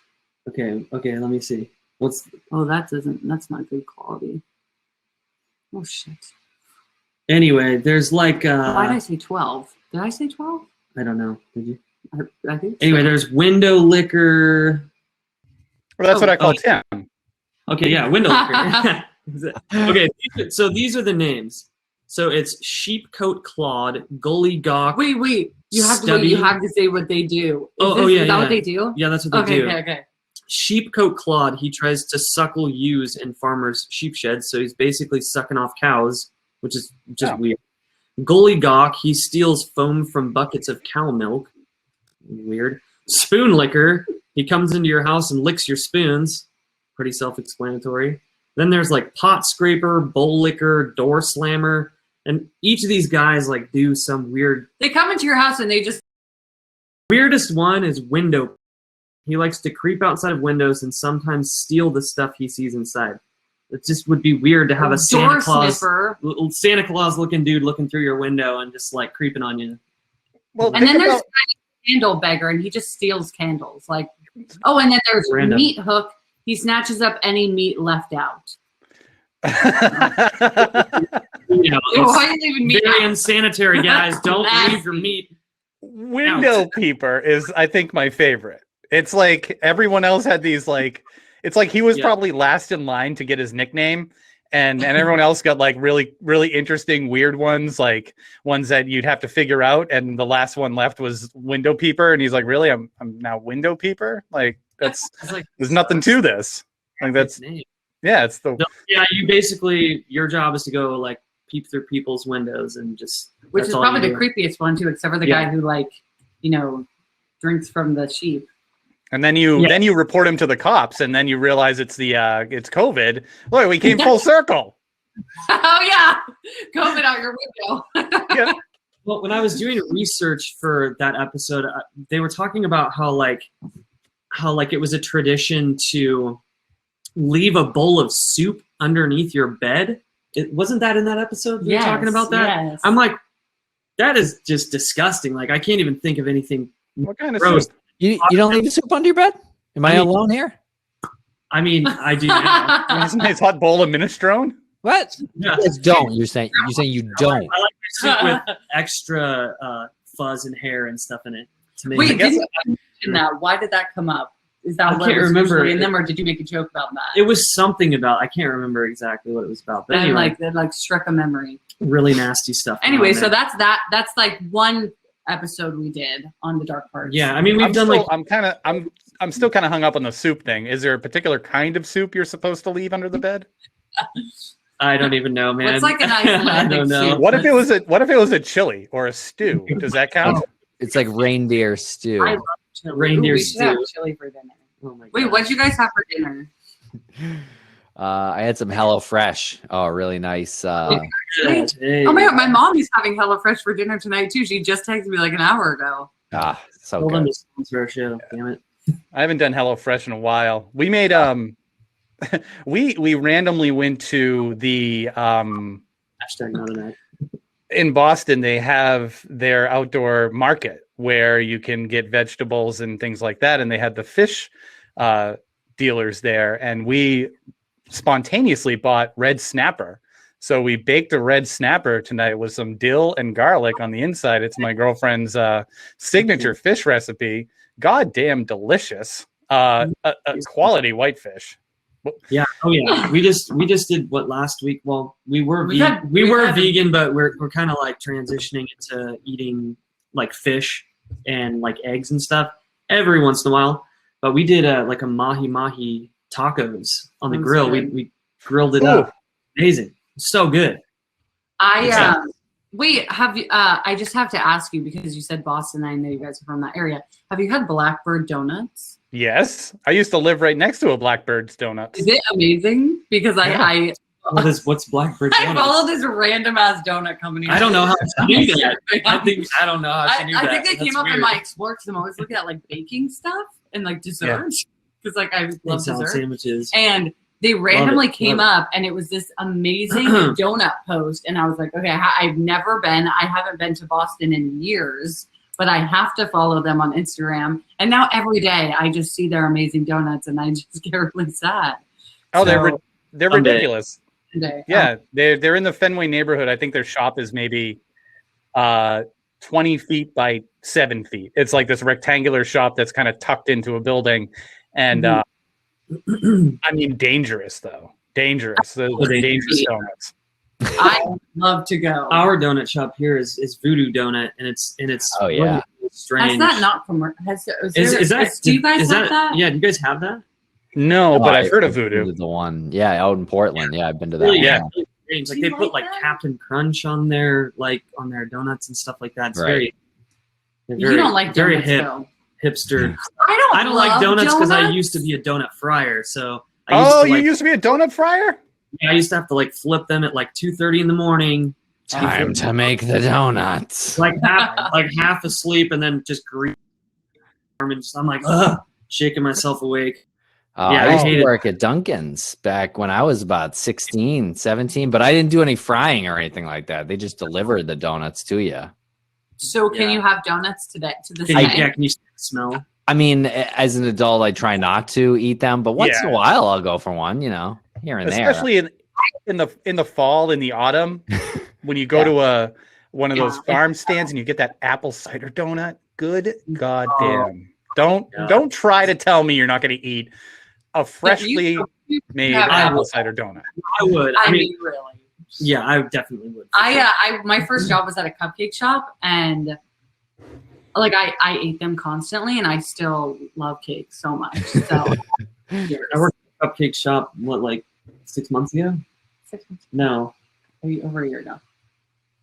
Okay, let me see. That's not good quality. Oh shit. Anyway, there's like why did I say 12? Did I say 12? I don't know. Did you? I think anyway, there's window liquor. Well, that's what I call Tim. Okay, yeah, window liquor. Okay, so these are the names. So it's Sheepcoat Claude, Gully Gawk. Wait. You have to say what they do. Is that what they do? Yeah, that's what they do. Okay. Sheepcoat Claude, he tries to suckle ewes in farmers' sheep sheds, so he's basically sucking off cows, which is just weird. Gully Gawk, he steals foam from buckets of cow milk. Weird. Spoon Licker, he comes into your house and licks your spoons. Pretty self-explanatory. Then there's like Pot Scraper, Bowl Licker, Door Slammer, and each of these guys like do some weird... They come into your house and they just... Weirdest one is Window. He likes to creep outside of windows and sometimes steal the stuff he sees inside. It just would be weird to have a Santa Claus looking dude looking through your window and just like creeping on you. Well, and then there's Candle Beggar, and he just steals candles. Like, and then there's Meat Hook. He snatches up any meat left out. Why are you leaving meat? Very unsanitary, guys. Don't leave your meat. Window peeper is, I think, my favorite. It's like everyone else had these like, it's like he was probably last in line to get his nickname, and everyone else got like really, really interesting, weird ones, like ones that you'd have to figure out. And the last one left was window peeper, and he's like, "Really, I'm now window peeper? Like that's like, there's nothing to this. Like that's it's the You basically your job is to go like peep through people's windows and just which is probably the creepiest one too, except for the guy who like drinks from the sheep. And then you report him to the cops, and then you realize it's it's COVID. Look, we came full circle. Oh yeah, COVID out your window. Yeah. Well, when I was doing research for that episode, they were talking about how it was a tradition to leave a bowl of soup underneath your bed. It wasn't that in that episode? We were talking about that. Yes. I'm like, that is just disgusting. Like I can't even think of anything. What kind of gross. soup? You don't leave soup under your bed? Am I alone here? I mean, I do now. Nice hot bowl of minestrone. What? Yeah. Yes, don't. You're saying you don't. I like soup with extra fuzz and hair and stuff in it. To me. Wait, didn't you mention that? Why did that come up? Is that I what can't was remember. usually in them, or did you make a joke about that? It was something about, I can't remember exactly what it was about. But and anyway, that struck a memory. really nasty stuff. Anyway, going on so there. that's like one episode we did on the dark parts. Yeah, I mean we've done I'm still kind of hung up on the soup thing. Is there a particular kind of soup you're supposed to leave under the bed? I don't even know, man. It's like an I Icelandic don't know. soup. What if it was a chili or a stew? Does that count? It's like reindeer stew. I love chili. Reindeer we should have stew. chili for dinner. Oh my Wait, God. what'd you guys have for dinner? I had some HelloFresh. Oh, really nice. Hey. Oh my god, my mom is having HelloFresh for dinner tonight too. She just texted me like an hour ago. So Hold on good. to sponsor our show. Damn it. I haven't done HelloFresh in a while. We made we randomly went to the Hashtag not a night. in Boston. They have their outdoor market where you can get vegetables and things like that, and they had the fish dealers there, and we spontaneously bought red snapper. So we baked a red snapper tonight with some dill and garlic on the inside. It's my girlfriend's signature fish recipe. Goddamn delicious. A quality whitefish. Yeah. Oh yeah. We just did what last week. Well, we were We vegan, but we're kind of like transitioning into eating like fish and like eggs and stuff every once in a while. But we did like a mahi tacos on the grill. We grilled it up. Amazing. So good. Wait, have you I just have to ask you because you said Boston. I know you guys are from that area. Have you had Blackbird donuts? Yes. I used to live right next to a Blackbird's Donuts. Is it amazing? Because What's Blackbird? I follow this random ass donut company. I don't know how to do that. I don't know how to do that. I think they came up in weird. my explore because I'm always looking at like baking stuff and like desserts because like I love Salad dessert. sandwiches. And they randomly came Love up, and it was this amazing donut post. And I was like, okay, I've never been. I haven't been to Boston in years, but I have to follow them on Instagram. And now every day I just see their amazing donuts, and I just get really sad. Oh, So, they're ridiculous. someday. Yeah, they're in the Fenway neighborhood. I think their shop is maybe 20 feet by 7 feet. It's like this rectangular shop that's kind of tucked into a building. And I mean, dangerous though. Dangerous. Those are dangerous donuts. I love to go. Our donut shop here is Voodoo Donut, and it's Oh, yeah. really strange. Has that not commercial? Is that? Do you guys have that? Yeah, do you guys have that? No, but I've heard of Voodoo. Voodoo. The one, yeah, out in Portland. Yeah, I've been to that. Really, one. yeah. really strange. Like Do they you put like like that? Captain Crunch on their donuts and stuff like that. It's Right. they're You don't like very donuts, hip though. hipster. I I don't like love donuts because I donuts. used to be a donut fryer. So You used to be a donut fryer? I used to have to like flip them at like 2:30 in the morning. Time to make the donuts. Like half asleep and then just green. And just, I'm like, ugh, shaking myself awake. Yeah, Yeah, I I used hate to it. work at Dunkin's back when I was about 16, 17, but I didn't do any frying or anything like that. They just delivered the donuts to you. So can Yeah. you have donuts today? To this Can you, day? yeah, can you smell? I mean, as an adult, I try not to eat them, but once in a Yeah. while, I'll go for one, here and there. Especially in the fall, in the autumn, when you go to one of those farm stands and you get that apple cider donut. Good goddamn. Don't try to tell me you're not going to eat a freshly made apple cider donut. I would. I mean, really. Yeah, I definitely would. My first job was at a cupcake shop, and like I ate them constantly, and I still love cakes so much. So I worked at a cupcake shop. What, like 6 months ago? 6 months. No. Over a year ago.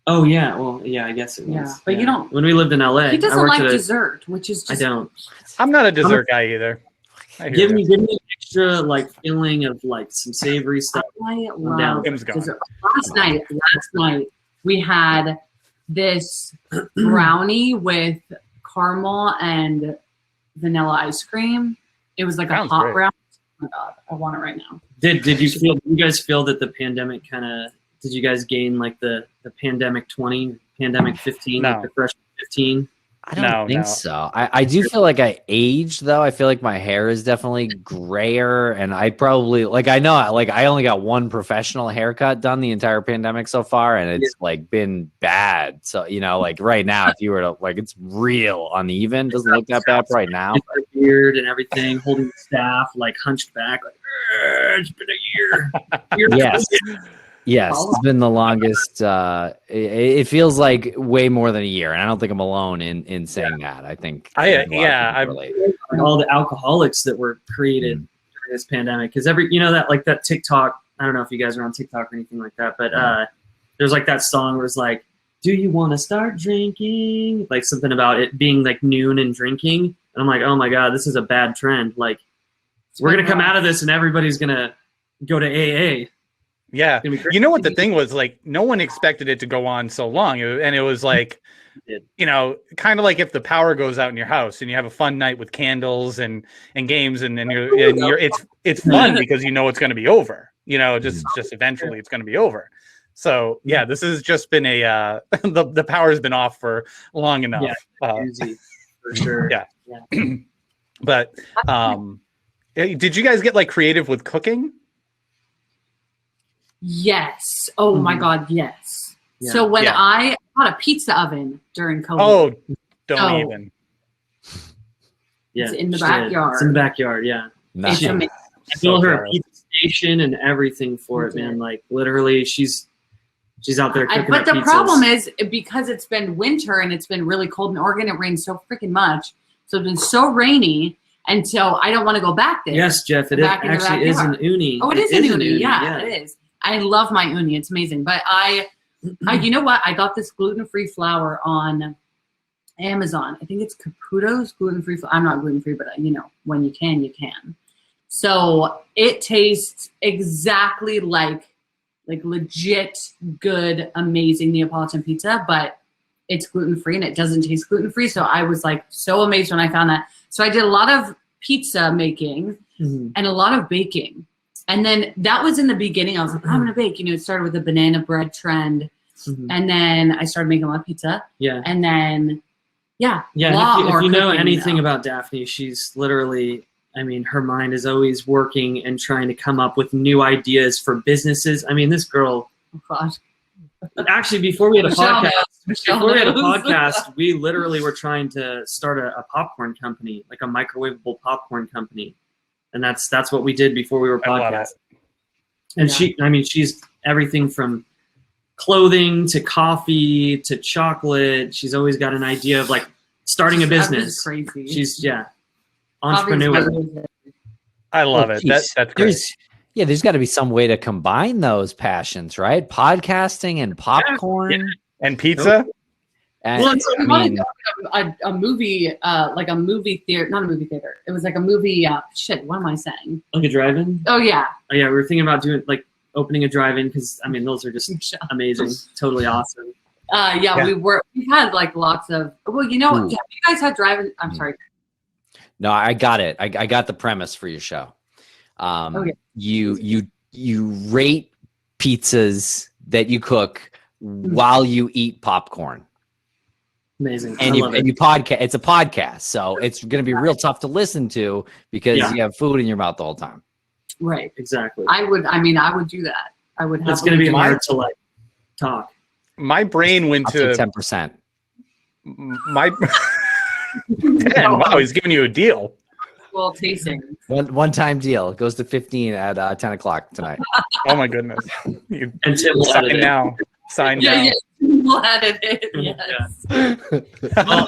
Oh yeah, well yeah, I guess it was. Yeah, but you don't. When we lived in LA, He doesn't like dessert, which is just. I don't. I'm not a dessert guy either. Give me an extra like feeling of like some savory stuff. I love dessert. Last night we had this brownie with caramel and vanilla ice cream. It was like a hot brownie. Oh my god, I want it right now. Did you guys feel that the pandemic kind of? Did you guys gain like the pandemic 20, pandemic 15, no. like the freshman 15? I don't think so. I do feel like I aged though. I feel like my hair is definitely grayer, and I probably I only got one professional haircut done the entire pandemic so far, and it's like been bad. So like right now, if you were to it's real uneven, doesn't look that bad right now. Beard and everything, holding the staff like hunched back, like it's been a year. Yes. Yes, it's been the longest. It feels like way more than a year, and I don't think I'm alone in saying that. I think all the alcoholics that were created during this pandemic, because that TikTok. I don't know if you guys are on TikTok or anything like that, but there's like that song where it's like, "Do you want to start drinking?" Like something about it being like noon and drinking, and I'm like, oh my god, this is a bad trend. Like we're gonna come out of this, and everybody's gonna go to AA. Yeah. You know what the thing was, like, no one expected it to go on so long. And it was like, kind of like if the power goes out in your house and you have a fun night with candles and games and it's fun because it's going to be over, just eventually it's going to be over. So yeah, this has just been the power's been off for long enough. Easy, for sure. Yeah. But did you guys get like creative with cooking? Yes. Oh my God. Yes. Yeah. So when I bought a pizza oven during COVID. Oh, don't even. Yeah. It's in the backyard. It's in the backyard. Yeah. It's amazing. I built her a pizza station and everything for it, man. Like literally, she's out there cooking. But the problem is because it's been winter and it's been really cold in Oregon. It rains so freaking much, so it's been so rainy. And so I don't want to go back there. Yes, Jeff. It actually is an uni. Oh, it is an uni. Yeah, it is. I love my uni. It's amazing. But I you know what? I got this gluten-free flour on Amazon. I think it's Caputo's gluten-free flour. I'm not gluten-free, but when you can, you can. So it tastes exactly like legit good, amazing Neapolitan pizza, but it's gluten-free and it doesn't taste gluten-free. So I was like so amazed when I found that. So I did a lot of pizza making and a lot of baking. And then that was in the beginning. I was like, I'm going to bake. It started with the banana bread trend. And then I started making a lot of pizza. Yeah. And then, Yeah. If you know anything about Daphne, she's literally, her mind is always working and trying to come up with new ideas for businesses. This girl. Oh, God. Actually, before we had a podcast, we literally were trying to start a popcorn company, like a microwavable popcorn company. And that's what we did before we were podcasting. And she's everything from clothing to coffee to chocolate. She's always got an idea of like starting a business. Crazy. She's entrepreneur. I love it. That's great. There's got to be some way to combine those passions, right? Podcasting and popcorn and pizza. And, a movie, like a movie theater, not a movie theater. It was like a movie. What am I saying? Like a drive-in? Oh yeah. Oh yeah. We were thinking about doing opening a drive-in because those are just amazing, totally awesome. We had like lots of. Well, you guys had drive-in. I'm sorry. No, I got it. I got the premise for your show. You rate pizzas that you cook while you eat popcorn. Amazing. And you podcast. It's a podcast, so it's going to be real tough to listen to because you have food in your mouth the whole time. Right. Exactly. I would do that. I would have. It's going to be hard to talk. My brain went Up to to 10%. my 10. Wow, he's giving you a deal. Well, tasting. One-time deal. It goes to 15 at 10 o'clock tonight. Oh my goodness. You And Tim will edit sign it. now. Sign now. Yeah, we'll edit it. Yes. Well,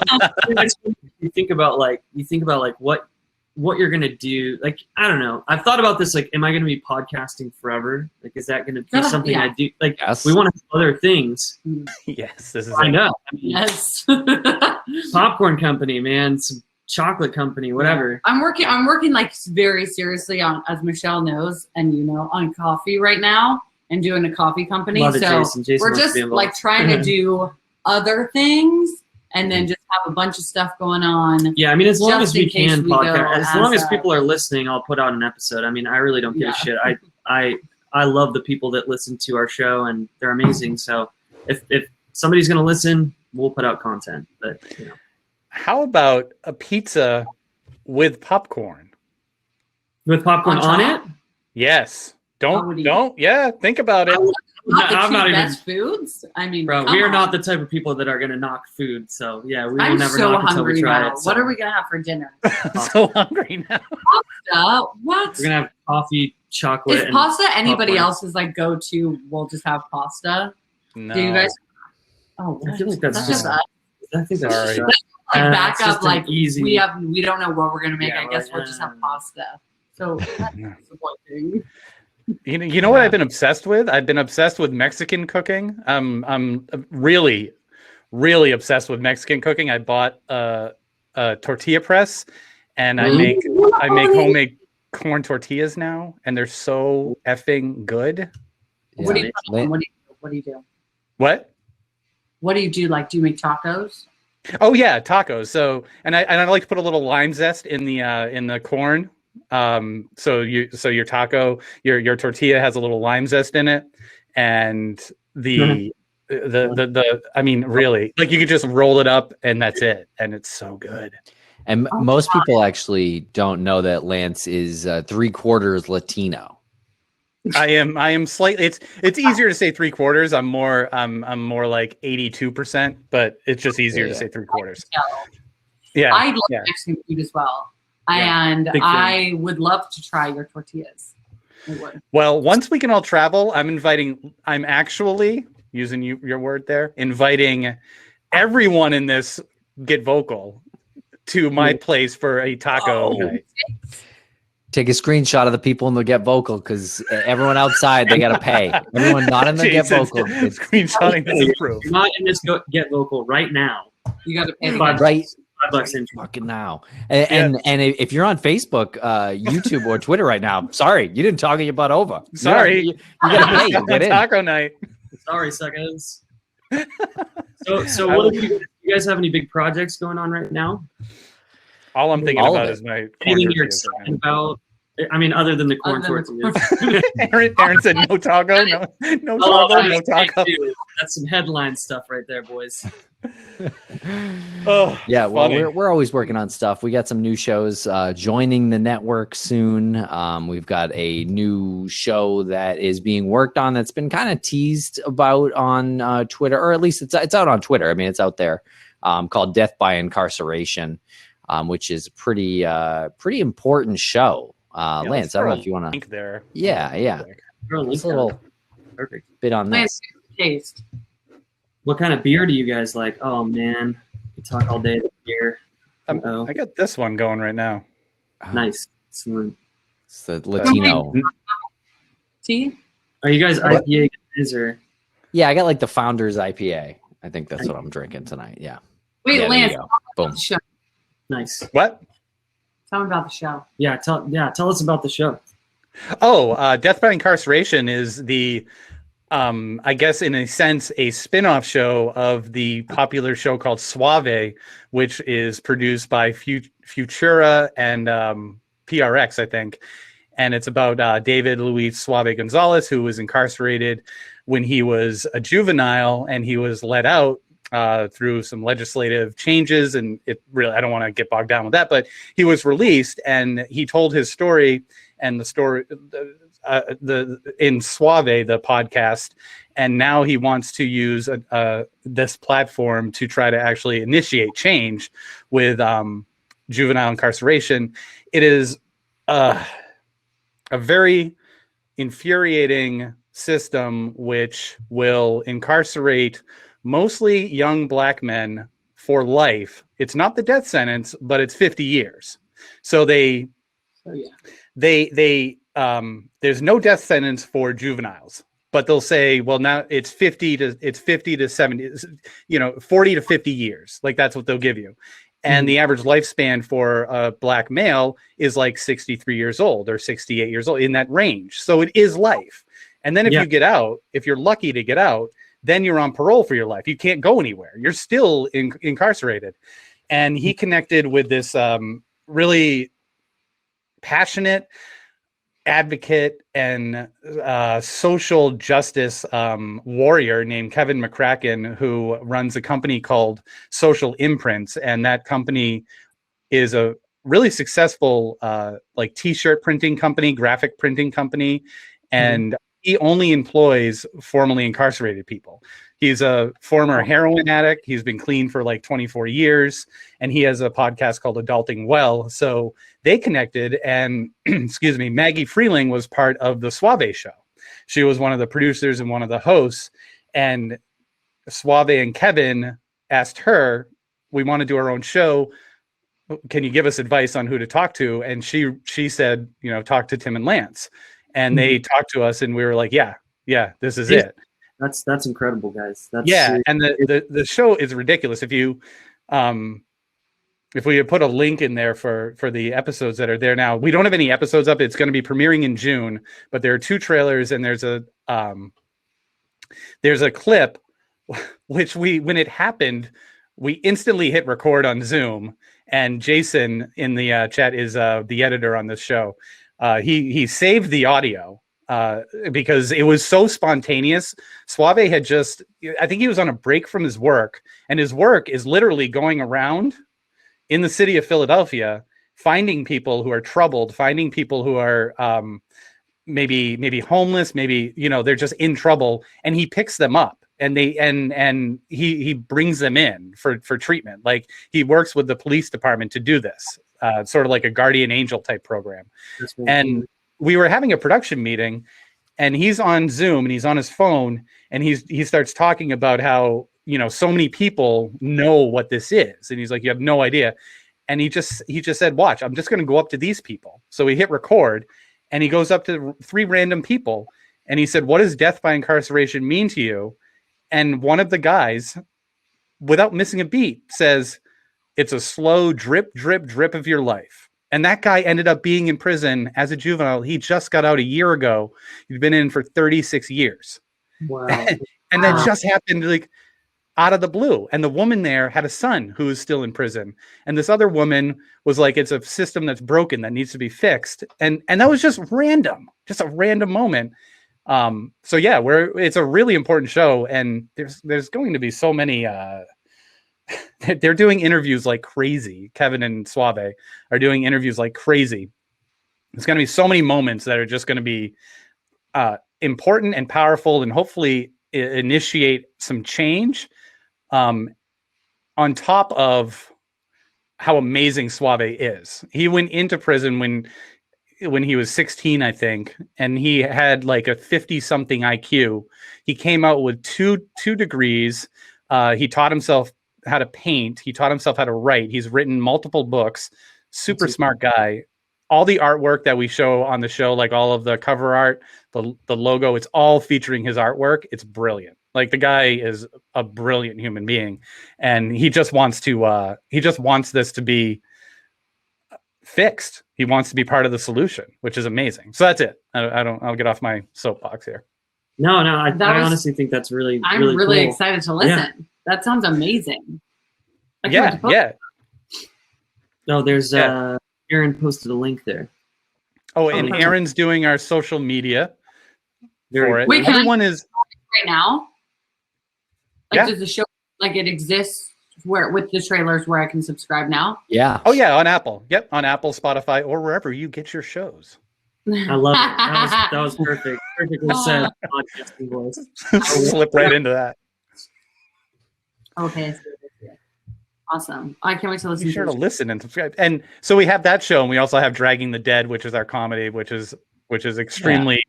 you think about like what you're gonna do. Like, I don't know. I've thought about this. Like, am I gonna be podcasting forever? Like, is that gonna be something Yeah. I do? Like, Yes. we want to do other things. Yes, this is I it. know. I mean, Yes. popcorn company, man. Some chocolate company, whatever. I'm working like very seriously on, as Michelle knows, and on coffee right now and doing a coffee company. Love it, So Jason. Jason we're wants to just be involved. like trying to do other things and then just have a bunch of stuff going on. Yeah, I mean, as long Just as we in case can we go podcast, as long as as people are listening, I'll put out an episode. I mean, I really don't give a shit. I love the people that listen to our show, and they're amazing. So if somebody's gonna listen, we'll put out content. But How about a pizza with popcorn? with popcorn On on top? it. Yes. Already. Don't. Yeah, think about it. Not the I'm not cheap even- best foods. I mean, Bro, come we are on. not the type of people that are gonna knock food. So yeah, we will I'm never so knock until hungry we try now. it. So What are we gonna have for dinner? I'm so hungry now. What? We're gonna have coffee, chocolate, Is and pasta anybody popcorn. else's like go to? We'll just have pasta. No. Do you guys? Oh, I feel like that's just just- us. I think that's Sorry. just Like it's back just up, an like easy. we don't know what we're gonna make. Yeah, I guess we're we'll just have pasta. So that's disappointing. You know what I've been obsessed with? I've been obsessed with Mexican cooking. I'm really, really obsessed with Mexican cooking. I bought a tortilla press, and I make homemade corn tortillas now, and they're so effing good. What do Yeah. you do? What do you do? What? What do you do? Like, do you make tacos? Oh yeah, tacos. So and I like to put a little lime zest in the corn. So your taco, your tortilla has a little lime zest in it, and the I mean, really, like you could just roll it up and that's it, and it's so good. And Oh, most God. people actually don't know that Lance is 3/4 Latino. I am slightly. It's easier to say 3/4. I'm more like 82%, but it's just easier to say 3/4. Yeah, I love yeah. Mexican food as well, Yeah, and big fan. I would love to try your tortillas. I would. Well, once we can all travel, I'm actually using your word there, inviting everyone in this Get Vocal to my place for a taco night. Take a screenshot of the people in the Get Vocal because everyone outside, they got to pay. Everyone not in the Get Jason's Vocal. screenshotting this approved. You're not in this Get Vocal right now. You got to pay. Five- Right $5 in. fucking now. And if you're on Facebook, YouTube, or Twitter right now, sorry, you didn't talk your butt over. Sorry. You got to pay. You get in. Taco night. Sorry, suckers. So what do you guys have any big projects going on right now? All I'm thinking All of about it. is my corn Anything you're tortillas right excited about? I mean, other than the corn Other than the tortillas. now. Aaron said no taco, no Oh, taco, no taco. That's some headline stuff right there, boys. Oh, Yeah, well, funny. we're always working on stuff. We got some new shows joining the network soon. We've got a new show that is being worked on that's been kind of teased about on Twitter, or at least it's out on Twitter. I mean, it's out there, called Death by Incarceration, which is a pretty important show. Yeah, Lance, let's I don't know throw if you want a to. link there. Yeah. Just a little Perfect. bit on Lance, this. taste. What kind of beer do you guys like? Oh man, we talk all day about beer. Uh-oh. I got this one going right now. Nice. Excellent. It's the Latino. Tea. Are you guys What? IPA guys or? Yeah, I got like the Founders IPA. I think that's what I'm drinking tonight. Yeah. Wait, Yeah, there Lance. you go. Tell me Boom. about the show. Nice. What? Tell me about the show. Yeah. Tell us about the show. Oh, Death by Incarceration is the, I guess in a sense, a spin-off show of the popular show called Suave, which is produced by Futura and PRX, I think. And it's about David Luis Suave Gonzalez, who was incarcerated when he was a juvenile, and he was let out through some legislative changes. And it really, I don't want to get bogged down with that, but he was released and he told his story. And the story, in Suave, the podcast, and now he wants to use this platform to try to actually initiate change with juvenile incarceration. It is a very infuriating system which will incarcerate mostly young black men for life. It's not the death sentence, but it's 50 years. So there's no death sentence for juveniles, but they'll say, well, now it's 50 to 70, 40 to 50 years. Like that's what they'll give you. And the average lifespan for a black male is like 63 years old or 68 years old, in that range. So it is life. And then if you get out, if you're lucky to get out, then you're on parole for your life. You can't go anywhere. You're still incarcerated. And he connected with this really passionate advocate and social justice warrior named Kevin McCracken, who runs a company called Social Imprints. And that company is a really successful like t-shirt printing company, graphic printing company. And he only employs formerly incarcerated people. He's a former heroin addict. He's been clean for like 24 years. And he has a podcast called Adulting Well. So they connected, and excuse me, Maggie Freeling was part of the Suave show. She was one of the producers and one of the hosts. And Suave and Kevin asked her, we want to do our own show. Can you give us advice on who to talk to? And she said, talk to Tim and Lance. And they talked to us, and we were like, yeah, this is it. That's incredible, guys. That's and the show is ridiculous. If you if we had put a link in there for the episodes that are there now, we don't have any episodes up. It's going to be premiering in June, but there are 2 trailers, and there's a clip which when it happened, we instantly hit record on Zoom. And Jason in the chat is the editor on this show. He saved the audio because it was so spontaneous. Suave had I think he was on a break from his work, and his work is literally going around in the city of Philadelphia, finding people who are troubled, finding people who are maybe homeless, maybe, they're just in trouble, and he picks them up. And he brings them in for treatment. Like, he works with the police department to do this, sort of like a guardian angel type program. And we were having a production meeting, and he's on Zoom and he's on his phone, and he starts talking about how, so many people know what this is. And he's like, you have no idea. And he just said, watch, I'm just going to go up to these people. So he hit record, and he goes up to 3 random people, and he said, what does death by incarceration mean to you? And one of the guys, without missing a beat, says, it's a slow drip, drip, drip of your life. And that guy ended up being in prison as a juvenile. He just got out a year ago. He'd been in for 36 years. Wow. And that just happened like out of the blue. And the woman there had a son who was still in prison. And this other woman was like, it's a system that's broken that needs to be fixed. And that was just random, just a random moment. So yeah, it's a really important show, and there's going to be so many, they're doing interviews like crazy. Kevin and Suave are doing interviews like crazy. There's going to be so many moments that are just going to be, important and powerful, and hopefully initiate some change, on top of how amazing Suave is. He went into prison when he was 16, I think, and he had like a 50-something IQ. He came out with two degrees. He taught himself how to paint. He taught himself how to write. He's written multiple books. Super smart guy. All the artwork that we show on the show, like all of the cover art, the logo, it's all featuring his artwork. It's brilliant. Like, the guy is a brilliant human being, and he just wants this to be fixed. He wants to be part of the solution, which is amazing. So that's it. I'll get off my soapbox here. No, I honestly think that's really, I'm really cool. excited to listen. Yeah. That sounds amazing. Yeah. No, there's Aaron posted a link there. Oh, and Aaron's doing our social media for it. Wait, everyone is right now. Like, does the show it exists with the trailers where I can subscribe now? Yeah. Oh yeah, on Apple. Yep, on Apple, Spotify, or wherever you get your shows. I love it. That was perfect. Perfectly said. Podcasting voice. Slip right into that. Okay. Awesome. I can't wait to listen Be sure to to listen and subscribe. And so we have that show, and we also have Dragging the Dead, which is our comedy, which is extremely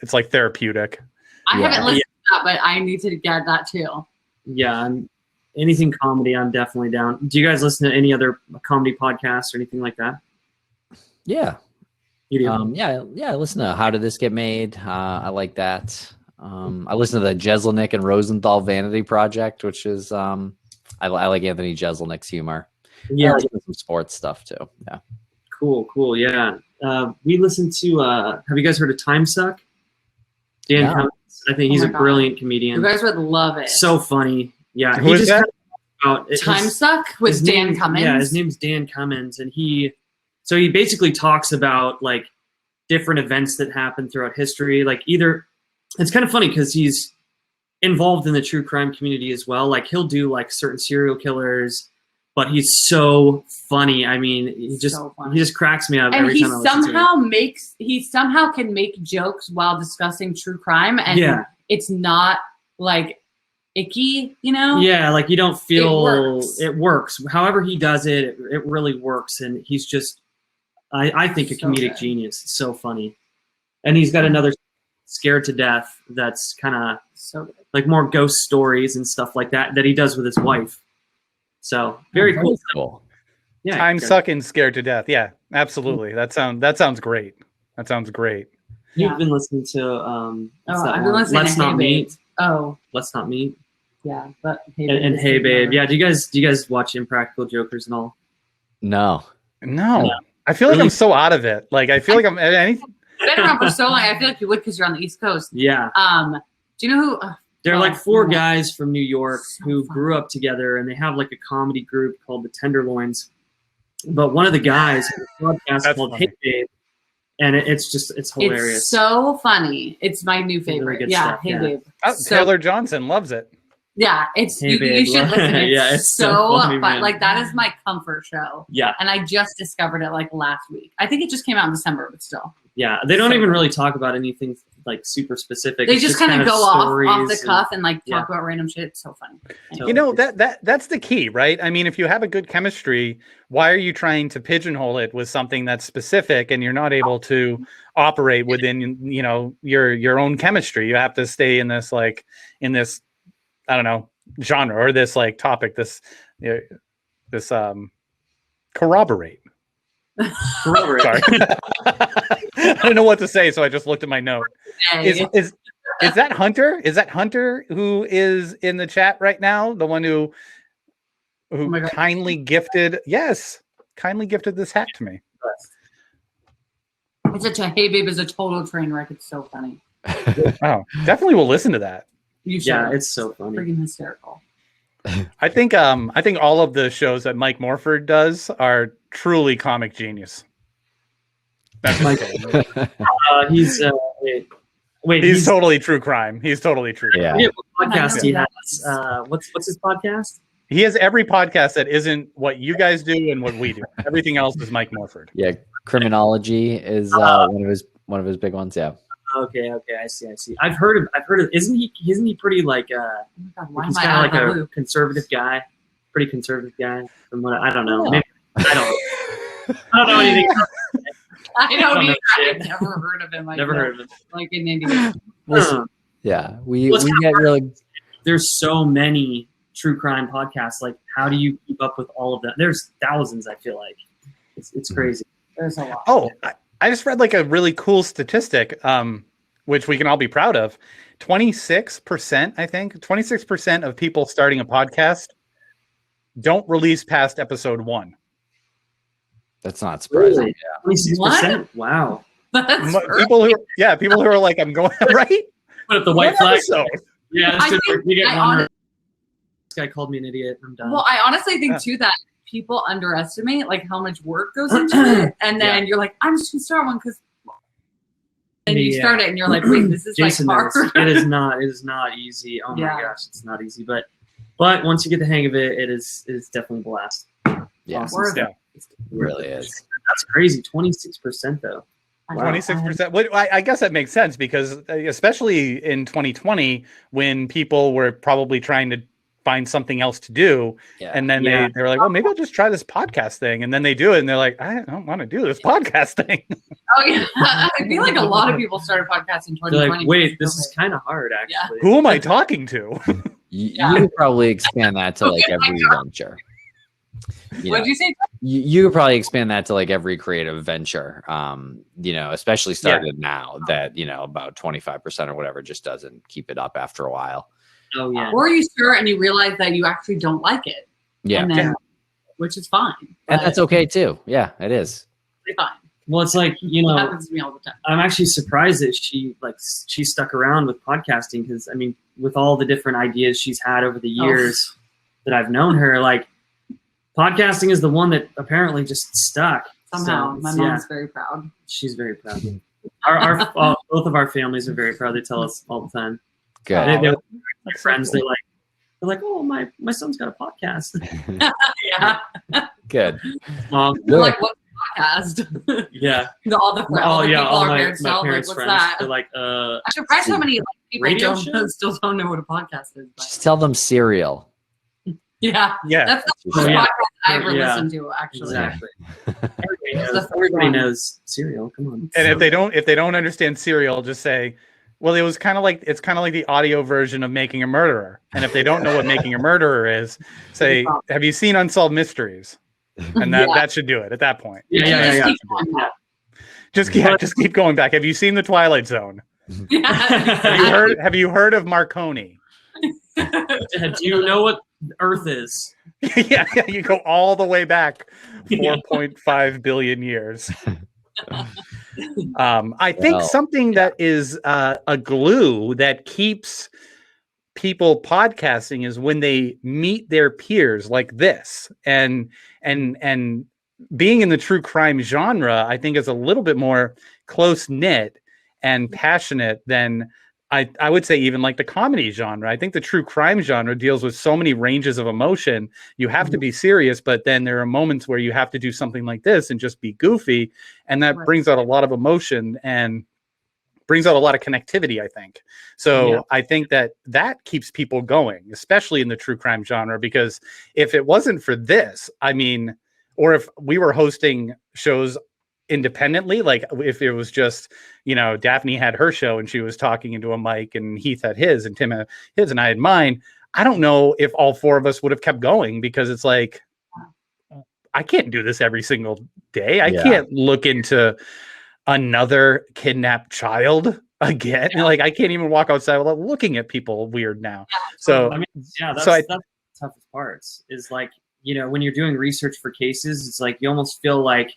it's like therapeutic. I haven't listened to that, but I need to get that too. Yeah, anything comedy, I'm definitely down. Do you guys listen to any other comedy podcasts or anything like that? Yeah. You do? I listen to How Did This Get Made? I like that. I listen to the Jeselnik and Rosenthal Vanity Project, which is I like Anthony Jeselnik's humor. Yeah, I listen to some sports stuff too. Yeah. Cool. Yeah. We listened to have you guys heard of Time Suck? Dan Cummins. I think he's a brilliant comedian. You guys would love it. So funny. Yeah. Who is that? Time Suck with Dan Cummins. Yeah, his name's Dan Cummins, and he basically talks about like different events that happen throughout history. Like it's kind of funny because he's involved in the true crime community as well. Like he'll do like certain serial killers, but he's so funny. I mean, he just cracks me up every time I listen to him. He somehow can make jokes while discussing true crime, and it's not like icky, you know? Yeah, like you don't feel it works. However he does it, it really works, and he's just I think a comedic genius. It's so funny. And he's got another Scared to Death that's kind of like more ghost stories and stuff like that he does with his wife. So very cool. Yeah, Time Sucking Scared to Death. Yeah, absolutely. That sounds great. That sounds great. You've been listening to I've been listening Let's to Not Hey Meet. Babe. Oh, Let's Not Meet. Yeah, but Hey Babe and Hey Babe. Yeah, do you guys watch Impractical Jokers and all? No. I feel like I'm so out of it. Like I feel like I'm anything. Been around for so long. I feel like you would because you're on the East Coast. Yeah. Do you know who? They're like four guys from New York who grew up together, and they have like a comedy group called the Tenderloins. But one of the guys has a podcast called Hey Babe, and it's hilarious. It's so funny. It's my new favorite. Really Hey Babe. Taylor Johnson loves it. Yeah, it's Hey you Babe. should listen. It's, it's so funny, fun. man. Like that is my comfort show. Yeah. And I just discovered it like last week. I think it just came out in December, but still. Yeah, they don't even really talk about anything like super specific. They just kind of go off the cuff and like yeah. talk about random shit. It's so funny. You know, that's the key, right? I mean, if you have a good chemistry, why are you trying to pigeonhole it with something that's specific and you're not able to operate within, you know, your own chemistry? You have to stay in this I don't know, genre or this like topic, this corroborate. Sorry. I don't know what to say, so I just looked at my note. Is that Hunter? Is that Hunter who is in the chat right now? The one who kindly gifted this hat to me. Hey Babe is a total train wreck. It's so funny. Oh, definitely will listen to that. You should. Yeah, it's so funny. Freaking hysterical. I think all of the shows that Mike Morford does are truly comic genius. That's he's he's totally true crime. He's totally true crime. Yeah. Podcast he has. What's his podcast? He has every podcast that isn't what you guys do and what we do. Everything else is Mike Morford. Yeah, Criminology is one of his big ones. Yeah. Okay, I see. I've heard of. Isn't he pretty like he's kind of like a conservative guy, pretty conservative guy. From what I don't know. Maybe, I don't know anything. I don't either. I've never heard of him. Never heard of him. Like in India. Yeah, we get really. There's so many true crime podcasts. Like, how do you keep up with all of them? There's thousands. I feel like it's crazy. There's a lot. Oh, I just read like a really cool statistic, which we can all be proud of. 26%, I think, 26% of people starting a podcast don't release past episode 1. That's not surprising. Really? 26%? Wow. People who are like, I'm going right. Put up the white flag. Yeah, this guy called me an idiot. I'm done. Well, I honestly think too that people underestimate like how much work goes into it, and then you're like, I'm just gonna start one because. And you start it, and you're like, wait, this is Jason like hard. It is not easy. Oh my gosh, it's not easy. But once you get the hang of it, it is definitely a blast. Yeah, awesome. it really is. That's crazy. 26% though. 26%. Well, I guess that makes sense because especially in 2020, when people were probably trying to find something else to do, and then they were like, well, maybe I'll just try this podcast thing, and then they do it, and they're like, I don't want to do this podcast thing. Oh yeah, I feel like a lot of people started podcasts in 2020. They're like, wait, this is kind of hard, actually. Who am I talking to? You could probably expand that to like every venture. What did you say? You could probably expand that to like every creative venture, especially started now that, about 25% or whatever just doesn't keep it up after a while. Oh, yeah. Or you start and you realize that you actually don't like it. Yeah. And then, which is fine. And that's okay too. Yeah, it is. It's fine. Well, it's like, It happens to me all the time. I'm actually surprised that she stuck around with podcasting because, I mean, with all the different ideas she's had over the years that I've known her, like, podcasting is the one that apparently just stuck. Somehow, So, my mom's very proud. She's very proud. Our both of our families are very proud. They tell us all the time. Good. They're my friends. They're like, oh, my son's got a podcast. Yeah. Good. They're like, what's a podcast? Yeah. All the friends. Oh, yeah. People All our my parents tell, parents' like, what's friends. that? They're like, I'm surprised how many people radio show? still don't know what a podcast is. But Just tell them cereal. Yeah. That's the first podcast I ever listened to, actually. Exactly. That's Everybody knows cereal. Come on. And if they don't understand cereal, just say, well, it's kind of like the audio version of Making a Murderer. And if they don't know what Making a Murderer is, say, have you seen Unsolved Mysteries? And that should do it at that point. Yeah. Just keep going back. Have you seen The Twilight Zone? Have you heard of Marconi? Do you know what Earth is? yeah, you go all the way back 4.5 billion years. I think something that is a glue that keeps people podcasting is when they meet their peers like this, and being in the true crime genre, I think is a little bit more close knit and passionate than I would say even like the comedy genre. I think the true crime genre deals with so many ranges of emotion. You have to be serious, but then there are moments where you have to do something like this and just be goofy. And that brings out a lot of emotion and brings out a lot of connectivity, I think. So I think that keeps people going, especially in the true crime genre, because if it wasn't for this, I mean, or if we were hosting shows independently, like if it was just, Daphne had her show and she was talking into a mic and Heath had his and Tim had his and I had mine, I don't know if all four of us would have kept going, because it's like, I can't do this every single day. I can't look into another kidnapped child again. Like, I can't even walk outside without looking at people weird now. So, I mean, that's the toughest parts is like, when you're doing research for cases, it's like you almost feel like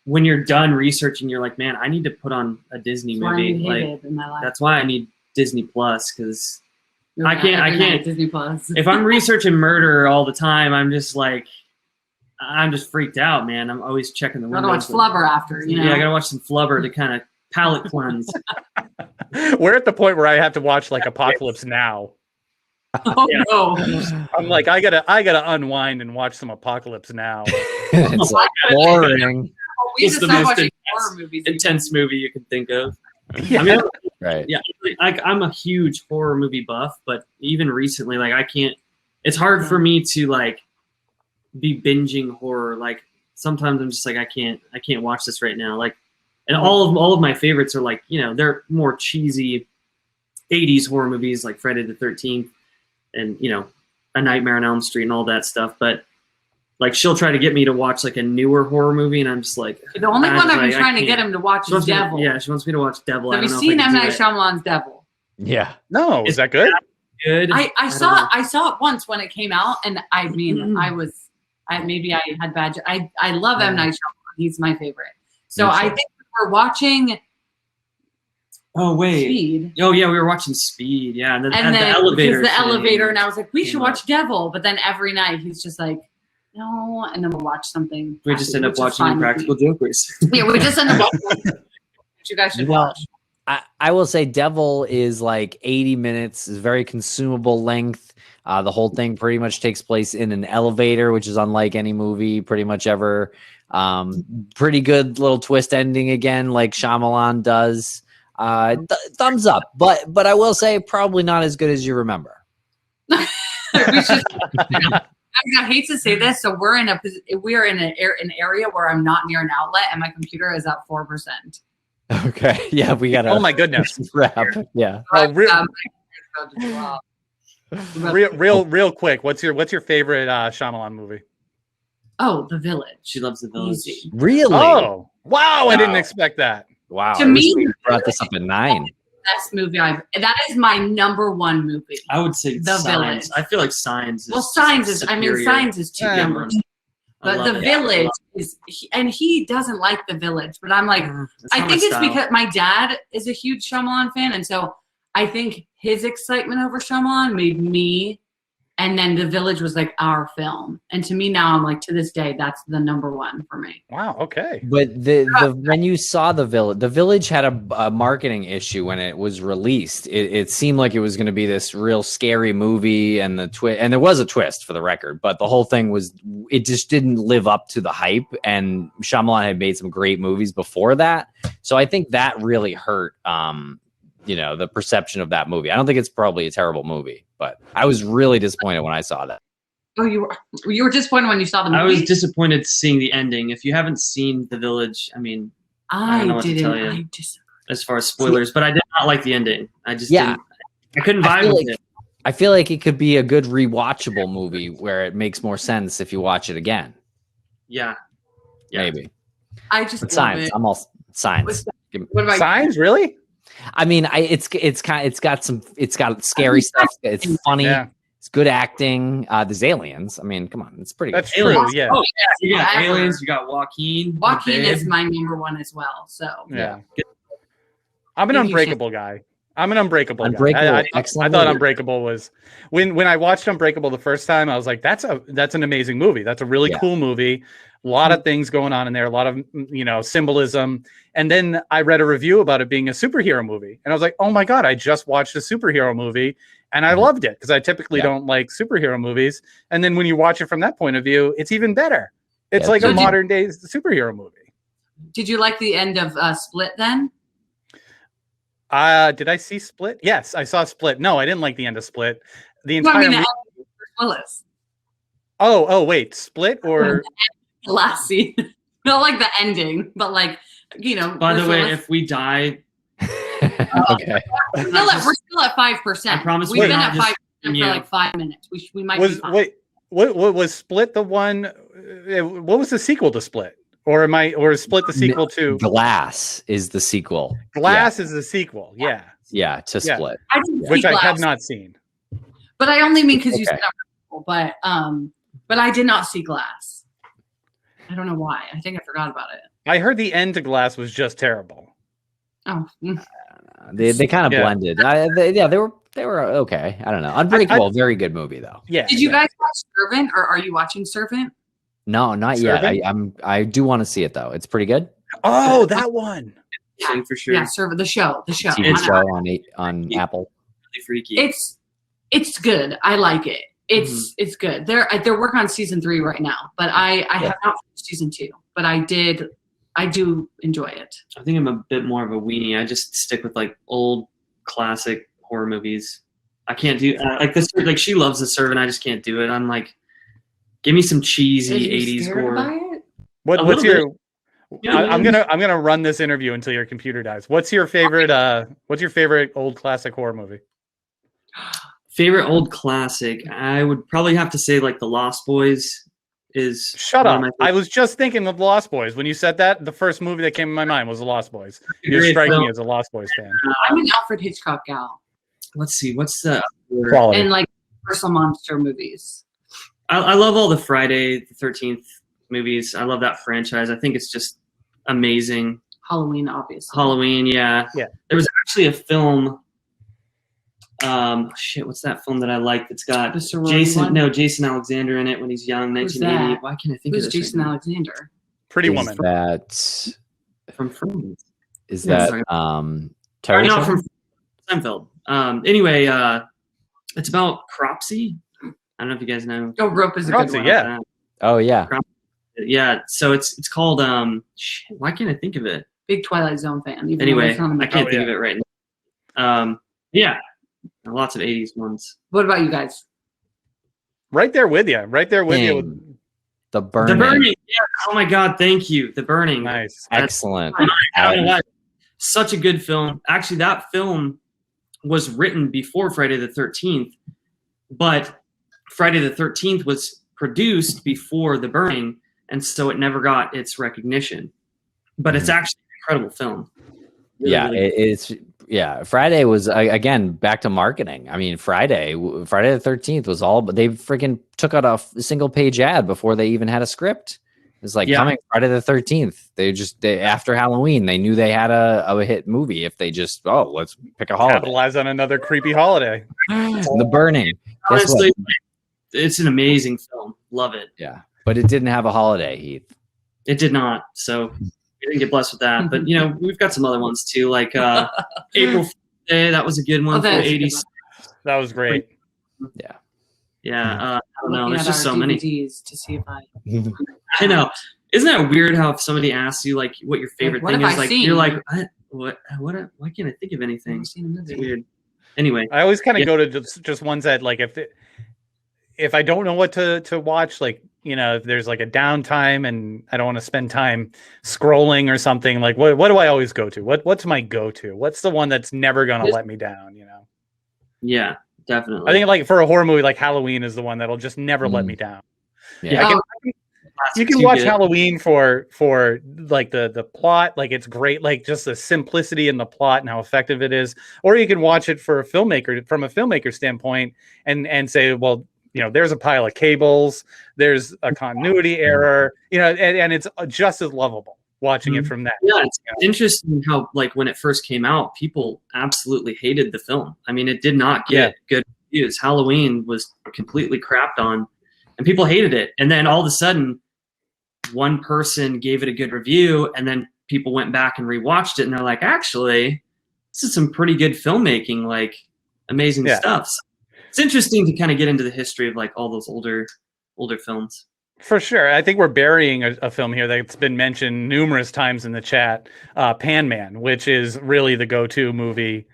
when you're done researching, you're like, man, I need to put on a Disney movie. Like, that's why I need Disney Plus, because I can't Disney Plus. If I'm researching murder all the time, I'm just freaked out, man. I'm always checking the windows. Gotta watch Flubber after, Yeah, I gotta watch some Flubber to kind of palate cleanse. We're at the point where I have to watch like Apocalypse Now. Oh no! I'm like, I gotta unwind and watch some Apocalypse Now. It's like boring. It's the most intense movie you can think of. Yeah. I mean, Right. Yeah, I'm a huge horror movie buff, but even recently, like, I can't. It's hard for me to like be binging horror. Like, sometimes I'm just like, I can't watch this right now. Like, and all of my favorites are like, they're more cheesy 80s horror movies like Friday the 13th and A Nightmare on Elm Street and all that stuff. But like, she'll try to get me to watch like a newer horror movie, and I'm just like, the only one I've been trying to get him to watch is Devil. She wants me to watch Devil. Have you seen M. Night Shyamalan's Devil? Yeah. No, is that good? Good. I saw it once when it came out, and I mean, I had bad. I love M. Night Shyamalan. He's my favorite. So I think we're watching. Oh wait! Speed. Oh yeah, we were watching Speed. Yeah, and then the elevator. The elevator, and I was like, we should watch Devil. But then every night he's just like, no, and then we'll watch something. We just end up watching Impractical Jokers. Yeah, we just end up watching. You guys should watch. I will say Devil is like 80 minutes, is very consumable length. The whole thing pretty much takes place in an elevator, which is unlike any movie pretty much ever Pretty good little twist ending again, like Shyamalan does. Thumbs up, but I will say probably not as good as you remember. We should, I hate to say this, so we're in an area where I'm not near an outlet, and my computer is at 4%. Okay, yeah, we got. Oh my goodness! Wrap. Yeah. Oh, real quick. What's your favorite Shyamalan movie? Oh, The Village. She loves The Village. Easy. Really? Oh, wow! I didn't expect that. Wow. To me, we brought this up at 9. Best movie that is my number one movie. I would say The Signs. Village. I feel like Signs is Signs is superior. Signs is too number. But The Village is, and he doesn't like The Village, but I'm like, I think it's because my dad is a huge Shyamalan fan, and so I think his excitement over Shyamalan made me, and then The Village was like our film, and to me now I'm like, to this day that's the number one for me. Wow. Okay. But when you saw The Village had a marketing issue when it was released. It seemed like it was going to be this real scary movie, and and there was a twist for the record, but the whole thing it just didn't live up to the hype. And Shyamalan had made some great movies before that, so I think that really hurt. The perception of that movie. I don't think it's probably a terrible movie, but I was really disappointed when I saw that. Oh, you were disappointed when you saw the movie? I was disappointed seeing the ending. If you haven't seen The Village, I mean, I don't know what to tell you as far as spoilers, but I did not like the ending. I just I couldn't vibe with it. I feel like it could be a good rewatchable movie where it makes more sense if you watch it again. Yeah. Maybe. I just love Signs. it. I'm all Signs. What about Signs? Really? I mean, it's got scary stuff. It's funny. Yeah. It's good acting. There's aliens. I mean, come on, it's pretty. That's good. true. Yeah. Oh yeah, you got aliens. You got Joaquin. Joaquin is my number one as well. So yeah. I'm an Unbreakable guy. I'm an Unbreakable guy. Unbreakable, I thought Unbreakable was when I watched Unbreakable the first time. I was like, that's an amazing movie. That's a really cool movie. A lot of things going on in there. A lot of symbolism. And then I read a review about it being a superhero movie, and I was like, oh my god, I just watched a superhero movie, and I loved it because I typically don't like superhero movies. And then when you watch it from that point of view, it's even better. It's like a modern day superhero movie. Did you like the end of Split then? Did I see Split? Yes, I saw Split. No, I didn't like the end of Split. The entire movie. Willis. Oh, wait, Split or the last scene? Not like the ending, but like By the way, if we die, okay, we're still at 5%. I promise we've been at 5% for like 5 minutes. We might be fine. Wait, what was Split the one? What was the sequel to Split? Or is Split the sequel to Glass? Is the sequel? Glass is the sequel. Yeah. Yeah, to Split, which I have not seen. But I only mean because you said but I did not see Glass. I don't know why. I think I forgot about it. I heard the end to Glass was just terrible. Oh, they kind of blended. They were okay. I don't know. Unbreakable, very good movie though. Yeah. Did you guys watch Servant, or are you watching Servant? No, not yet. I do want to see it though. It's pretty good. Oh, that one. Yeah, for sure. Yeah, Servant. The show. TV show on Apple. Really freaky. It's good. I like it. It's good. They're working on season 3 right now, but I have not finished season 2. But I do enjoy it. I think I'm a bit more of a weenie. I just stick with like old classic horror movies. I can't do like this. Like she loves The Servant. I just can't do it. I'm like, give me some cheesy 80s gore. What's your? I'm gonna run this interview until your computer dies. What's your favorite? What's your favorite old classic horror movie? Favorite old classic? I would probably have to say like The Lost Boys. Shut up! I was just thinking of The Lost Boys when you said that. The first movie that came in my mind was The Lost Boys. You're striking me as a Lost Boys fan. I'm an Alfred Hitchcock gal. Let's see, what's the quality and like Universal monster movies. I love all the Friday the 13th movies. I love that franchise. I think it's just amazing. Halloween, obviously. Halloween, yeah. There was actually a film. What's that film that I like? That's got Jason Alexander in it when he's young, 1980. Why can't I think of this? Jason Alexander? Pretty Woman. That's from Friends. Is that Terry? No, from Seinfeld. Anyway, it's about Cropsy. I don't know if you guys know. Oh, Rope is a good one. Yeah. Oh yeah. Yeah, so it's called why can't I think of it? Big Twilight Zone fan. even though Anyway, it's not on the I can't Oh, think yeah. of it right now. Yeah, lots of 80s ones. What about you guys? Right there with you. Right there with you. The Burning. The Burning. Yeah. Oh my God, thank you. The Burning. Nice. Excellent. I don't know why. Such a good film. Actually, that film was written before Friday the 13th, but Friday the 13th was produced before The Burning, and so it never got its recognition. But it's actually an incredible film. Really, Yeah, really it's Friday was again back to marketing. I mean, Friday the 13th was all, but they freaking took out a single page ad before they even had a script. It's like coming Friday the 13th. They after Halloween, they knew they had a hit movie. If they just let's pick a holiday, Capitalize on another creepy holiday. The Burning. Guess honestly, what? it's an amazing film. Love it. Yeah, but it didn't have a holiday, Heath. It did not. So we didn't get blessed with that. But, we've got some other ones too, like April Fool's Day. That was a good one for the 80s. That was great. Yeah. Yeah. I don't know. Looking There's at just our so many. DVDs to see if I know. Isn't that weird how if somebody asks you like what your favorite what thing have is? I Like seen? you're like, what? Why can't I think of anything? I've seen a movie. It's weird. Anyway. I always kind of go to just ones that like if I don't know what to watch, like if there's like a downtime and I don't want to spend time scrolling or something, like what do I always go to? What's my go-to? What's the one that's never gonna let me down? Yeah, definitely. I think like for a horror movie, like Halloween is the one that'll just never let me down. Yeah. You can watch Halloween for like the plot, like it's great, like just the simplicity in the plot and how effective it is, or you can watch it for a filmmaker from a filmmaker standpoint and say, well, there's a pile of cables, there's a continuity error, and it's just as lovable watching it from that. Yeah, it's interesting how like when it first came out, people absolutely hated the film. I mean, it did not get good reviews. Halloween was completely crapped on, and people hated it. And then all of a sudden, one person gave it a good review, and then people went back and rewatched it, and they're like, actually, this is some pretty good filmmaking, like amazing stuff. So it's interesting to kind of get into the history of like all those older films. For sure. I think we're burying a film here that's been mentioned numerous times in the chat, Pan Man, which is really the go-to movie.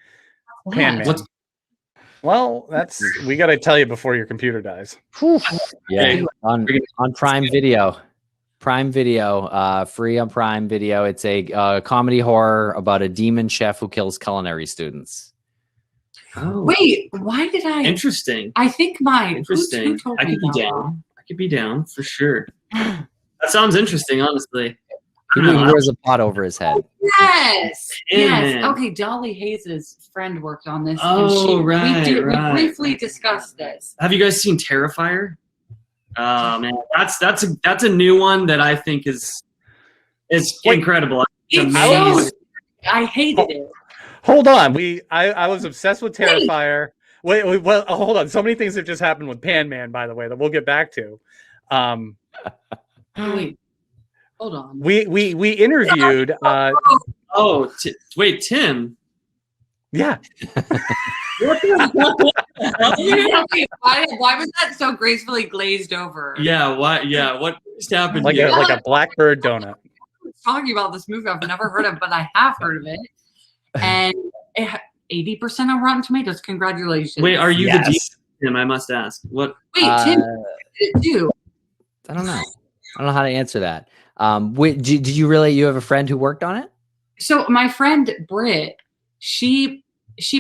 Pan Man. Well, we got to tell you before your computer dies. Yeah, on Prime Video. Prime Video, free on Prime Video. It's a comedy horror about a demon chef who kills culinary students. Oh, Wait, why did I? interesting. I think Interesting. Who told I me could be that? down. I could be down for sure. That sounds interesting, honestly. He wears a pot over his head. Yes. Yes. Yeah. Okay. Dolly Hayes' friend worked on this. Oh, right, We right. briefly discussed this. Have you guys seen Terrifier? Oh man, that's a new one that I think is incredible. It's amazing. I hated it. Hold on. I was obsessed with Terrifier. Wait, well, hold on. So many things have just happened with Pan Man, by the way, that we'll get back to. Wait. Hold on. We interviewed Wait, Tim. Yeah. Why was that so gracefully glazed over? Yeah, what just happened Like here? a blackbird donut. Talking about this movie I've never heard of, but I have heard of it. And it 80% on Rotten Tomatoes. Congratulations. Wait, are you Yes. the deep Tim? I must ask. What? Wait, Tim did it too. I don't know. I don't know how to answer that. Did you really? You have a friend who worked on it? So my friend Britt, she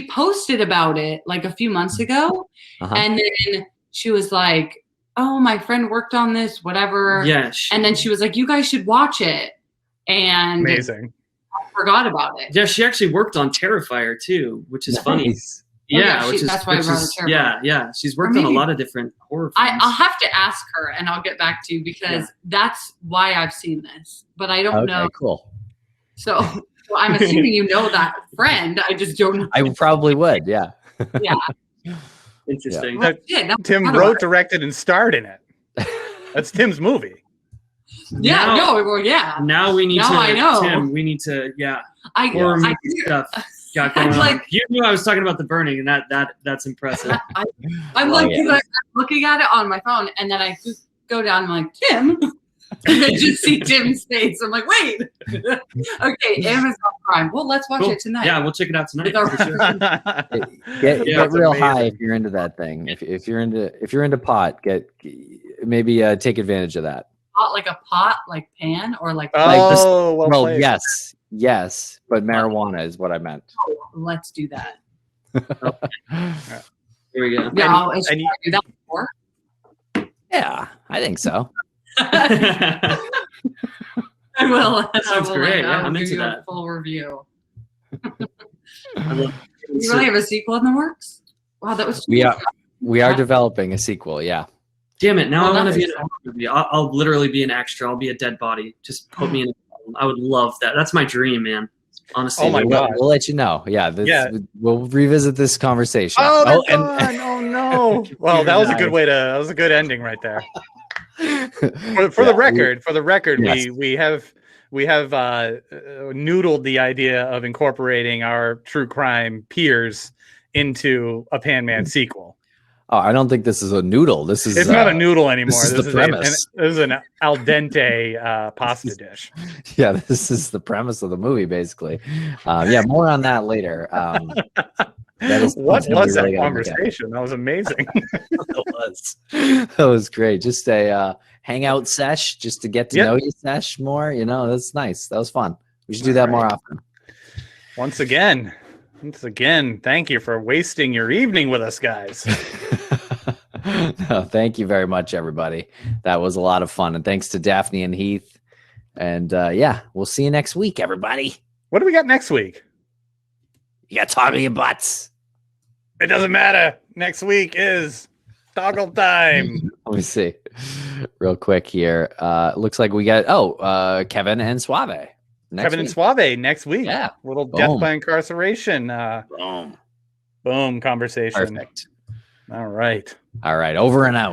posted about it like a few months ago, and then she was like, "Oh, my friend worked on this, whatever." Yeah. And then she was like, "You guys should watch it." And Amazing. I forgot about it. Yeah, she actually worked on Terrifier too, which is funny. Nice. Yeah, that's why I brought it Terrifier. yeah. She's worked on a lot of different horror films. I'll have to ask her, and I'll get back to you because that's why I've seen this, but I don't know. Cool. So I'm assuming you know that friend. I just don't know. I probably would. Yeah. Yeah. Interesting. Well, shit, now Tim I don't wrote, know. directed, and starred in it. That's Tim's movie. Yeah. Now- No. Well, yeah. Now we need Now to. I know. Tim, we need to. I Stuff got going on. like- You knew I was talking about The Burning, and that's impressive. I'm like, I'm looking at it on my phone, and then I just go down. I'm like, Tim. I just see Tim's face. I'm like, wait. Okay, Amazon Prime. Well, let's watch Cool. it tonight. Yeah, we'll check it out tonight. With our- for sure. Get that's real amazing. high if you're into that thing. If you're into pot, maybe take advantage of that. Pot, like a pot, like pan, or like. Oh, well Well, played. yes, but marijuana is what I meant. Oh, let's do that. Here we go. Yeah, And I do that before. Yeah, I think so. I will. That sounds great. Yeah, I will I'm give into you a that. full review. I love You really have a sequel in the works? Wow, that was. We are developing a sequel. Yeah. Damn it! Now Well, I want to that's be in a horror movie. I'll literally be an extra. I'll be a dead body. Just put me in. I would love that. That's my dream, man. Honestly. Oh my God. We'll let you know. Yeah. We'll revisit this conversation. Oh, that's and gone. Oh no. Well, that was a good way to. That was a good ending right there. For the record, Yes. we have noodled the idea of incorporating our true crime peers into a Pan Man sequel. Oh, I don't think this is a noodle. This is It's not a noodle anymore. this is the premise. This is an al dente pasta dish. Yeah, this is the premise of the movie, basically. Yeah, more on that later. That is What something was we really that gotta look at. conversation? That was amazing. That was great. Just a hangout sesh, just to get to Yep. know you sesh more. That's nice. That was fun. We should do that more often. Once again, thank you for wasting your evening with us, guys. No, thank you very much, everybody. That was a lot of fun, and thanks to Daphne and Heath. And yeah, we'll see you next week, everybody. What do we got next week? You got to talk to your butts. It doesn't matter. Next week is toggle time. Let me see real quick here. Looks like we got Kevin and Suave. Kevin and Suave next week. Yeah. Little death Boom. by incarceration. Boom. Boom conversation. Perfect. All right. All right. Over and out.